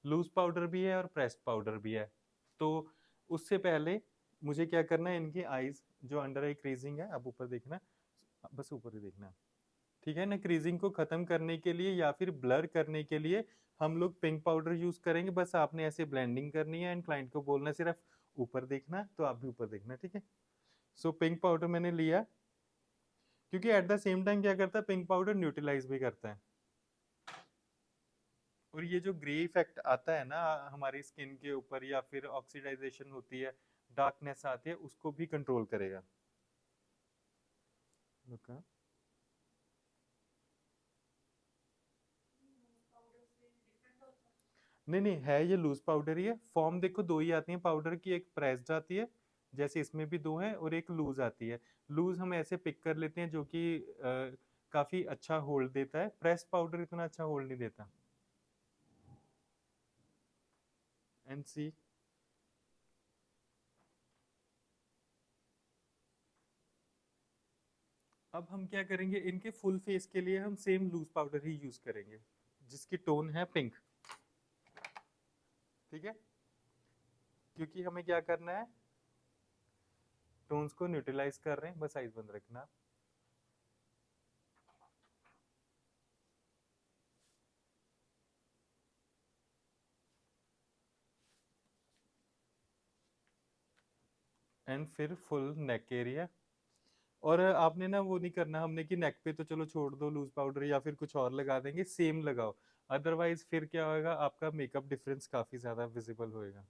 लूज पाउडर भी है और प्रेस्ड पाउडर भी है। तो उससे पहले मुझे क्या करना है, इनकी आईज जो अंडर आई क्रीजिंग है, अब ऊपर देखना, बस ऊपर ही देखना, ठीक है ना। क्रीजिंग को खत्म करने के लिए या फिर ब्लर करने के लिए हम लोग पिंक पाउडर यूज करेंगे। बस आपने ऐसे ब्लेंडिंग करनी है एंड क्लाइंट को बोलना सिर्फ ऊपर देखना, तो आप भी ऊपर देखना, ठीक है। सो पिंक पाउडर मैंने लिया, क्योंकि एट द सेम टाइम क्या करता है, पिंक पाउडर न्यूट्रलाइज भी करता है। और ये जो ग्रे इफेक्ट आता है ना हमारी स्किन के ऊपर, या फिर ऑक्सीडाइजेशन होती है, डार्कनेस आती है, उसको भी कंट्रोल करेगा। Okay. पाउडर से डिफरेंट होता है। नहीं नहीं, है ये लूज पाउडर ही है। फॉर्म देखो दो ही आती है पाउडर की, एक प्रेस्ड आती है जैसे इसमें भी दो है, और एक लूज आती है। लूज हम ऐसे पिक कर लेते हैं जो कि काफी अच्छा होल्ड देता है, प्रेस्ड पाउडर इतना अच्छा होल्ड नहीं देता। एंड सी, अब हम क्या करेंगे, इनके फुल फेस के लिए हम सेम लूज पाउडर ही यूज करेंगे। जिसकी टोन है पिंक, ठीक है, क्योंकि हमें क्या करना है, टोन्स को न्यूट्रलाइज कर रहे हैं, बस आइज बंद रखना। एंड फिर फुल नेक एरिया। और आपने ना वो नहीं करना हमने कि नेक पे तो चलो छोड़ दो लूज पाउडर या फिर कुछ और लगा देंगे, सेम लगाओ, अदरवाइज फिर क्या होगा, आपका मेकअप डिफरेंस काफी ज्यादा विजिबल होएगा।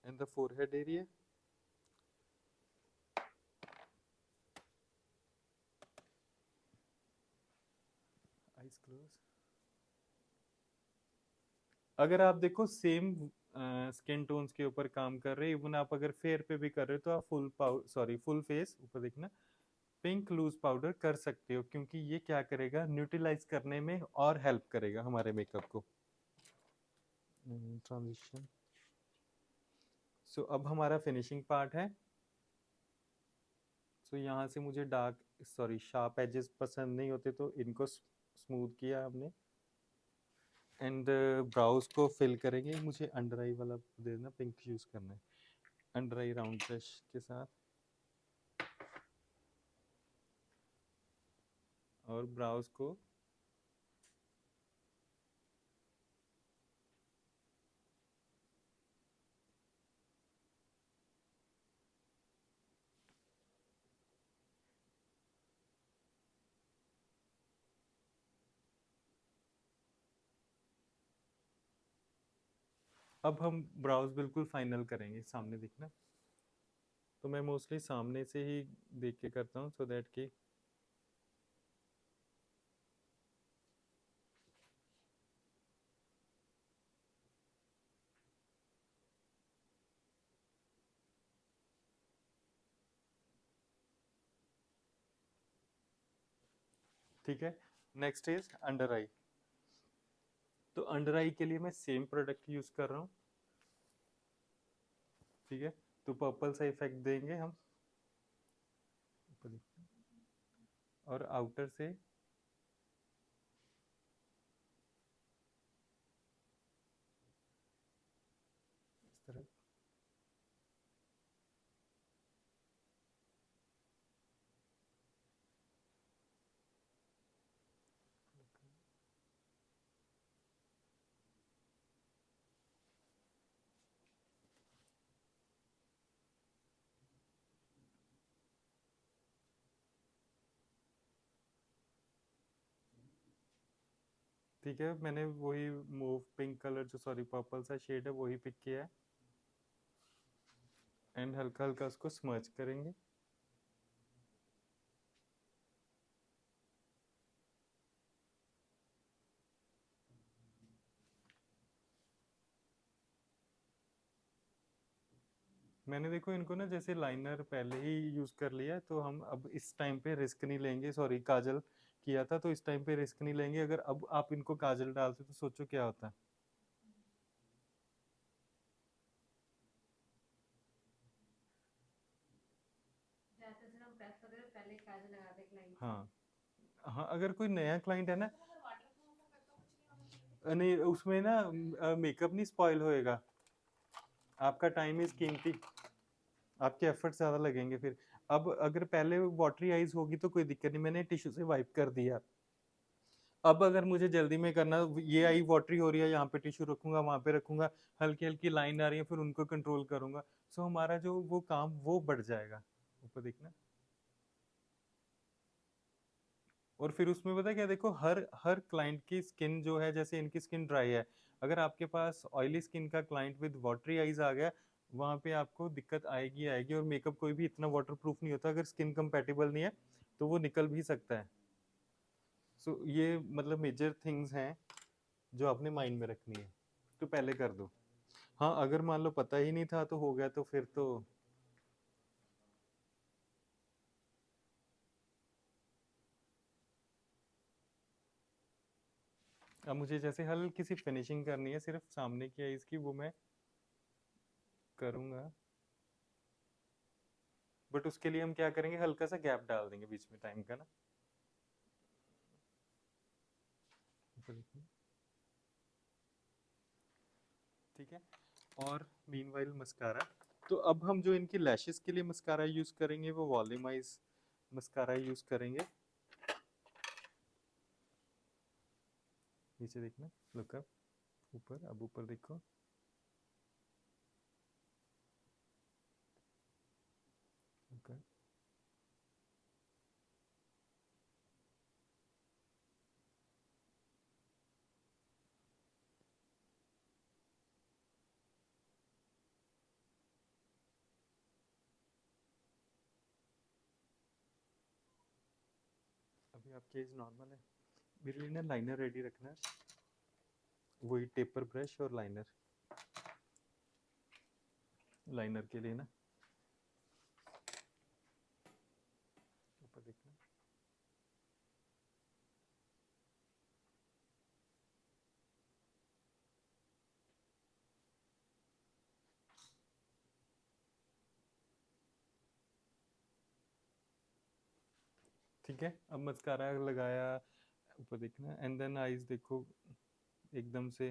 In the forehead area, eyes close. अगर आप देखो सेम स्किन टोन्स के ऊपर काम कर रहे हैं, इवन आप अगर फेयर पे भी कर रहे हो तो आप फुल फेस ऊपर देखना पिंक लूज पाउडर कर सकते हो, क्योंकि ये क्या करेगा, न्यूट्रलाइज करने में और हेल्प करेगा हमारे मेकअप को। ट्रांजिशन। सो अब हमारा फिनिशिंग पार्ट है। सो यहाँ से मुझे शार्प एजेस पसंद नहीं होते, तो इनको स्मूथ किया हमने। एंड ब्राउज को फिल करेंगे, मुझे अंडर आई वाला दे देना, पिंक यूज करना है, अंडर आई राउंड ब्रश के साथ। और ब्राउज को अब हम ब्राउज बिल्कुल फाइनल करेंगे, सामने दिखना, तो मैं मोस्टली सामने से ही देख के करता हूँ, सो दैट कि ठीक है। नेक्स्ट इज अंडर आई। तो अंडर आई के लिए मैं सेम प्रोडक्ट यूज कर रहा हूँ, ठीक है, तो पर्पल सा इफेक्ट देंगे हम, और आउटर से इस तरह। ठीक है, मैंने वही मूव पिंक कलर जो पर्पल सा शेड है वही पिक किया है, एंड हल्का हल्का उसको स्मर्च करेंगे। मैंने देखो इनको ना जैसे लाइनर पहले ही यूज कर लिया है, तो हम अब इस टाइम पे रिस्क नहीं लेंगे, काजल किया था तो इस टाइम पे रिस्क नहीं लेंगे, अगर अब आप इनको काजल डालते तो सोचो क्या होता है। ज्यादातर से हम प्रेफर करें पहले काजल लगा दे क्लाइंट को। हाँ, हाँ, अगर कोई नया क्लाइंट है ना, मतलब अगर वाटरप्रूफ है फिर तो कुछ नहीं होना चाहिए। नहीं उसमें ना मेकअप नहीं स्पॉइल होएगा, आपका टाइम इज कीमती, आपके एफर्ट ज्यादा लगेंगे फिर। अब अगर पहले वाटरी आइज होगी तो कोई दिक्कत नहीं, मैंने टिश्यू से वाइप कर दिया। अब अगर मुझे जल्दी में करना, ये आई वाटरी हो रही है, यहाँ पे टिश्यू रखूंगा, वहां पे रखूंगा, हल्की हल्की लाइन आ रही है, फिर उनको कंट्रोल करूंगा, सो हमारा जो वो काम वो बढ़ जाएगा। ऊपर देखना। और फिर उसमें पता है क्या, देखो हर हर क्लाइंट की स्किन जो है, जैसे इनकी स्किन ड्राई है, अगर आपके पास ऑयली स्किन का क्लाइंट विद वाटरी आईज आ गया, वहां पे आपको दिक्कत आएगी आएगी। और मेकअप कोई भी इतना वाटर प्रूफ नहीं होता, अगर स्किन कंपेटेबल नहीं है तो वो निकल भी सकता है। सो ये मतलब मेजर थिंग्स हैं जो आपने माइंड में रखनी है, तो पहले कर दो। हाँ, अगर मान लो पता ही नहीं था तो हो गया, तो फिर तो अब मुझे जैसे हल्की सी फिनिशिंग करनी है सिर्फ सामने की आईज की, वो मैं करूंगा, बट उसके लिए हम क्या करेंगे, हल्का सा गैप डाल देंगे बीच में टाइम का ना। ऊपर देखिए, ठीक है। और मीनवाइल मस्कारा, तो अब हम जो इनकी लैशेस के लिए मस्कारा यूज करेंगे वो वॉल्यूमाइज मस्कारा यूज करेंगे। नीचे देखना, लुक अप, ऊपर, अब ऊपर देखो, ऊपर। अभी आपकी एज नॉर्मल है। मेरे लिए ना लाइनर रेडी रखना है, वही टेपर ब्रश और लाइनर, लाइनर के लिए ना ऊपर देखना। ठीक है, अब मस्कारा लगाया, ऊपर देखना, एंड देन आईज देखो एकदम से,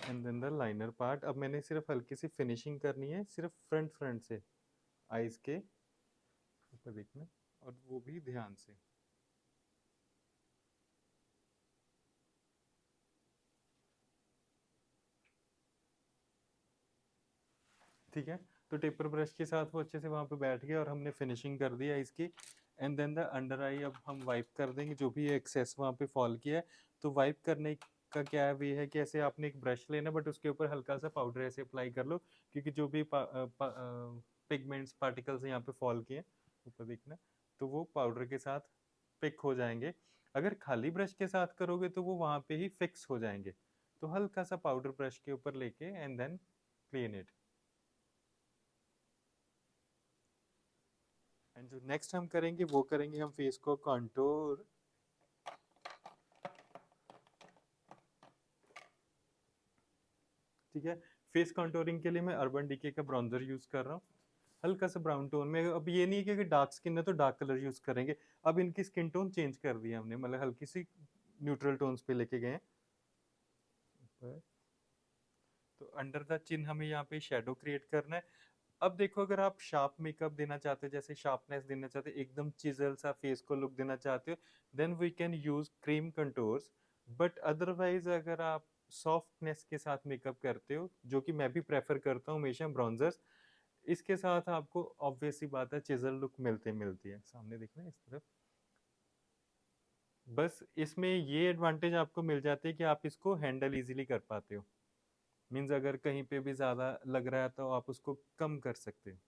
and then the liner part. अब मैंने सिर्फ हल्की सी फिनिशिंग करनी है, सिर्फ फ्रंट फ्रंट से आईज के ऊपर देखना, और वो भी ध्यान से। ठीक है, तो टेपर ब्रश के साथ वो अच्छे से वहाँ पे बैठ गया और हमने फिनिशिंग कर दी है इसकी। एंड देन द अंडर आई अब हम वाइप कर देंगे जो भी एक्सेस वहाँ पे फॉल किया है। तो वाइप करने का क्या वे है कि ऐसे आपने एक ब्रश लेना, बट उसके ऊपर हल्का सा पाउडर ऐसे अप्लाई कर लो, क्योंकि जो भी पिगमेंट्स पार्टिकल्स यहाँ पे फॉल किए हैं, ऊपर देखना, तो वो पाउडर के साथ पिक हो जाएंगे। अगर खाली ब्रश के साथ करोगे तो वो वहाँ पे ही फिक्स हो जाएंगे। तो हल्का सा पाउडर ब्रश के ऊपर लेके and then clean it. And जो नेक्स्ट हम करेंगे वो करेंगे हम फेस को कंटूर। ठीक है, फेस कंटूरिंग के लिए मैं अर्बन डिके का ब्राउन्जर यूज कर रहा हूँ, हल्का सा ब्राउन टोन में। अब ये नहीं है कि डार्क स्किन है तो डार्क कलर यूज करेंगे, अब इनकी स्किन टोन चेंज कर दिया हमने, मतलब हल्की सी न्यूट्रल टोन्स पे लेके गए हैं। तो अंडर द चिन हमें यहाँ पे शेडो क्रिएट करना है। अब देखो, अगर आप शार्प मेकअप देना चाहते हो, जैसे शार्पनेस देना चाहते हो, एकदम चिजल सा फेस को लुक देना चाहते हो, then we can use cream contours. But otherwise अगर आप सॉफ्टनेस के साथ मेकअप करते हो, जो कि मैं भी प्रेफर करता हूँ हमेशा, ब्राउन्जर्स, इसके साथ आपको ऑब्वियस सी बात है चिजल लुक मिलती है। सामने देखना इस तरफ, बस इसमें ये एडवांटेज आपको मिल जाती है कि आप इसको हैंडल इजीली कर पाते हो। मीन्स अगर कहीं पे भी ज़्यादा लग रहा है तो आप उसको कम कर सकते हो।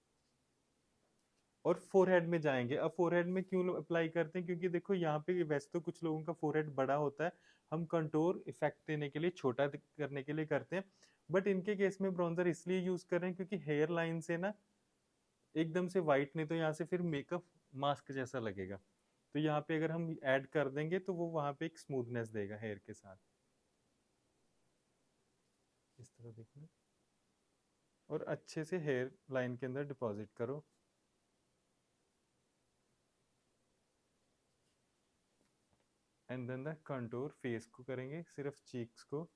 और फोरहेड में जाएंगे, अब फोरहेड में क्यों अप्लाई करते हैं, क्योंकि देखो यहाँ पे वैसे तो कुछ लोगों का फोरहेड बड़ा होता है, हम कंटूर इफेक्ट देने के लिए छोटा करने के लिए करते हैं। बट इनके केस में ब्राउन्जर इसलिए यूज कर रहे हैं क्योंकि हेयर लाइन से ना एकदम से वाइट नहीं तो यहाँ से फिर मेकअप मास्क जैसा लगेगा। तो यहाँ पे अगर हम ऐड कर देंगे तो वो वहाँ पे एक स्मूथनेस देगा हेयर के साथ। इस तरह देखना, और अच्छे से हेयर लाइन के अंदर डिपॉजिट करो। And then the contour face को करेंगे, सिर्फ चीक्स को,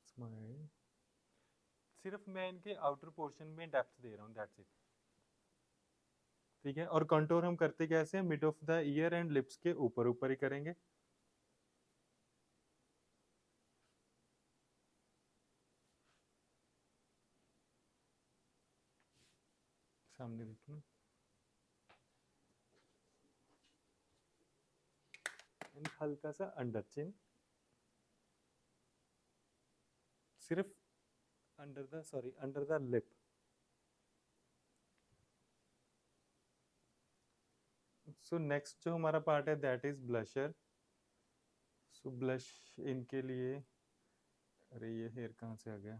स्माइल, सिर्फ मैं इनके आउटर पोर्शन में डेप्थ दे रहा हूँ, दैट्स इट। ठीक है, और कंटूर हम करते कैसे हैं, mid of the year and lips के ऊपर ऊपर ही करेंगे। सामने देखना, एंड हल्का सा अंडर चिन, सिर्फ under the lip. So next जो हमारा पार्ट है that is blusher. So blush इनके लिए, अरे ये हेयर कहाँ से आ गया,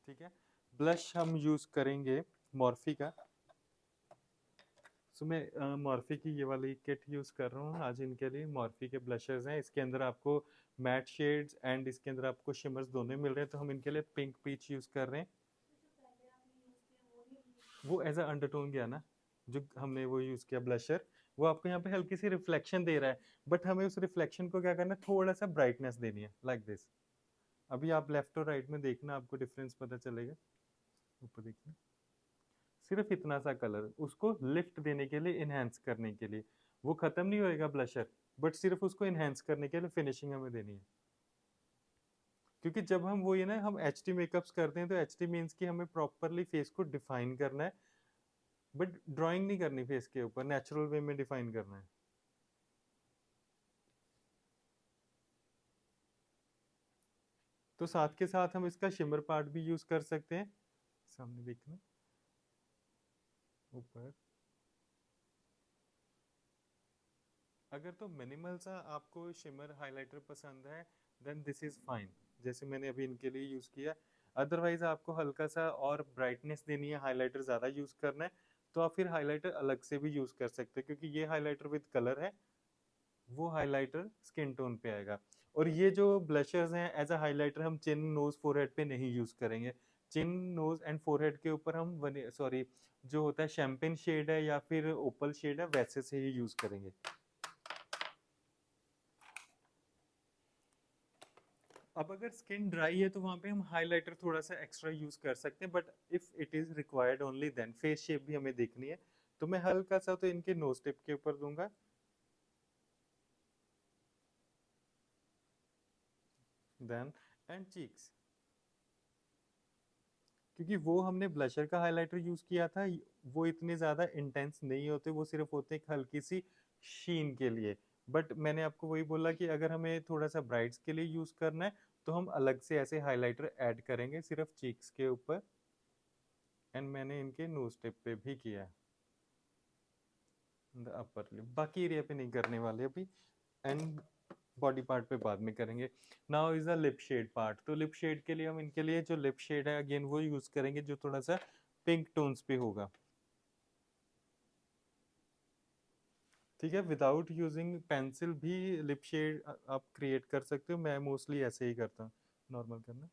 ठीक है, ब्लश हम यूज करेंगे मॉर्फी का। सो मैं मॉर्फी की ये वाली किट यूज़ कर रहा हूँ आज इनके लिए। मॉर्फी के ब्लशर्स हैं, इसके अंदर आपको मैट शेड्स एंड इसके अंदर आपको शिमर्स दोनों मिल रहे हैं। तो हम इनके लिए पिंक पीच यूज़ कर रहे हैं। तो जो पहले आपने यूज किया वो नहीं यूज वो एज अ अंडरटोन गया ना, जो हमने वो यूज़ किया ब्लशर, वो आपको यहाँ पे हल्की सी रिफ्लेक्शन दे रहा है, बट हमें उस रिफ्लेक्शन को क्या करना है, थोड़ा सा ब्राइटनेस देनी है, लाइक दिस। अभी आप लेफ्ट और राइट में देखना, आपको डिफरेंस पता चलेगा। ऊपर देखना, सिर्फ इतना सा कलर, उसको लिफ्ट देने के लिए, इनहेंस करने के लिए। वो खत्म नहीं होएगा ब्लशर, बट सिर्फ उसको इनहेंस करने के लिए फिनिशिंग हमें देनी है। क्योंकि जब हम वो ये ना हम एच डी मेकअप्स करते हैं, तो एच डी मीन्स कि हमें प्रॉपरली फेस को डिफाइन करना है, बट ड्राइंग नहीं करनी फेस के ऊपर, नेचुरल वे में डिफाइन करना है। तो साथ के साथ हम इसका शिमर पार्ट भी यूज कर सकते हैं। सामने देखना, ऊपर। अगर तो मिनिमल सा आपको शिमर हाइलाइटर पसंद है, देन दिस इज फाइन, जैसे मैंने अभी इनके लिए यूज किया। अदरवाइज आपको हल्का सा और ब्राइटनेस देनी है, हाइलाइटर ज्यादा यूज करना है, तो आप फिर हाइलाइटर अलग से भी यूज कर सकते हैं, क्योंकि ये हाइलाइटर विद कलर है, वो हाइलाइटर स्किन टोन पे आएगा। और ये जो ब्लशर्स हैं एज अ हाइलाइटर हम चिन, नोज, फोरहेड पे नहीं यूज करेंगे। चिन, नोज एंड फोरहेड के ऊपर हम सॉरी, जो होता है शैम्पेन शेड है या फिर ओपल शेड है, वैसे से ही यूज करेंगे। अब अगर स्किन ड्राई है तो वहां पे हम हाइलाइटर थोड़ा सा एक्स्ट्रा यूज कर सकते हैं, but if it is required only then, face shape भी हमें देखनी है, तो मैं हल्का सा तो इनके नोज टिप के ऊपर दूंगा। देन एंड चीक्स, क्योंकि वो हमने ब्लशर का हाइलाइटर यूज किया था, वो इतने ज्यादा इंटेंस नहीं होते, वो सिर्फ होते एक हल्की सी शीन के लिए। बट मैंने आपको वही बोला कि अगर हमें थोड़ा सा ब्राइट्स के लिए यूज करना है, तो हम अलग से ऐसे हाइलाइटर ऐड करेंगे सिर्फ चीक्स के ऊपर। एंड मैंने इनके नोज टिप पे भी किया, अपर लिप, बाकी एरिया पे नहीं करने वाले अभी, एंड बॉडी पार्ट पे बाद में करेंगे। Now is a lip shade part. तो लिप शेड के लिए हम इनके लिए जो लिप शेड है, अगेन वो यूज करेंगे जो थोड़ा सा पिंक टोन्स पे होगा। ठीक है, विदाउट यूजिंग पेंसिल भी लिप शेड आप क्रिएट कर सकते हो। मैं मोस्टली ऐसे ही करता हूँ, नॉर्मल करना।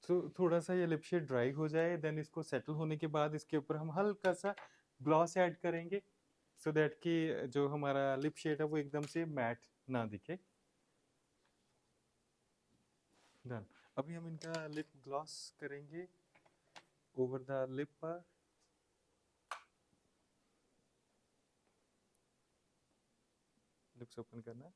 तो थोड़ा सा ये लिप शेड ड्राई हो जाए, देन इसको सेटल होने के बाद इसके ऊपर हम हल्का सा ग्लॉस ऐड करेंगे, सो दैट कि जो हमारा लिप शेड है वो एकदम से मैट ना दिखे। डन। अभी हम इनका लिप ग्लॉस करेंगे ओवर द लिप पर। लिप्स ओपन करना है,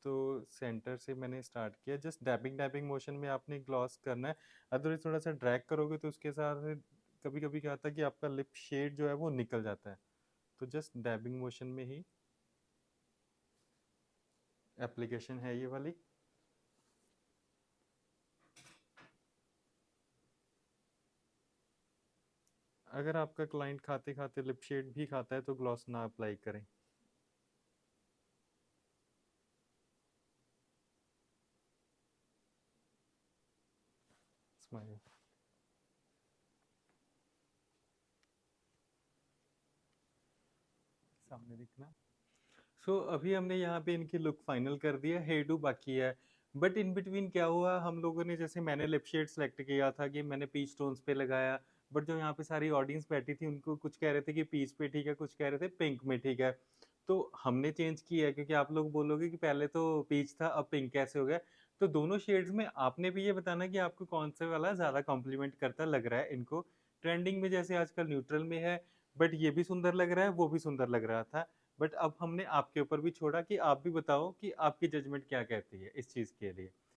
तो सेंटर से मैंने स्टार्ट किया, जस्ट डैबिंग डैबिंग मोशन में आपने ग्लॉस करना है। अदरवाइज थोड़ा सा ड्रैग करोगे तो उसके साथ कभी कभी क्या होता है कि आपका लिप शेड जो है वो निकल जाता है। तो जस्ट डैबिंग मोशन में ही एप्लीकेशन है ये वाली। अगर आपका क्लाइंट खाते खाते लिप शेड भी खाता है तो ग्लॉस ना अप्लाई करें। स्माइल। सामने दिखना। सो अभी हमने यहाँ पे इनकी लुक फाइनल कर दिया, हेयर डू बाकी है। बट इन बिटवीन क्या हुआ, हम लोगों ने, जैसे मैंने लिप शेड सेलेक्ट किया था कि मैंने पीच टोन्स पे लगाया, बट जो यहाँ पे सारी ऑडियंस बैठी थी उनको कुछ कह रहे थे कि पीच पे ठीक है, कुछ कह रहे थे पिंक में ठीक है। तो हमने चेंज किया है, क्योंकि आप लोग बोलोगे कि पहले तो पीच था अब पिंक कैसे हो गया। तो दोनों शेड्स में आपने भी ये बताना कि आपको कौन सा वाला ज़्यादा कॉम्प्लीमेंट करता लग रहा है इनको। ट्रेंडिंग में जैसे आजकल न्यूट्रल में है, बट ये भी सुंदर लग रहा है, वो भी सुंदर लग रहा था। बट अब हमने आपके ऊपर भी छोड़ा कि आप भी बताओ कि आपकी जजमेंट क्या कहती है इस चीज़ के लिए।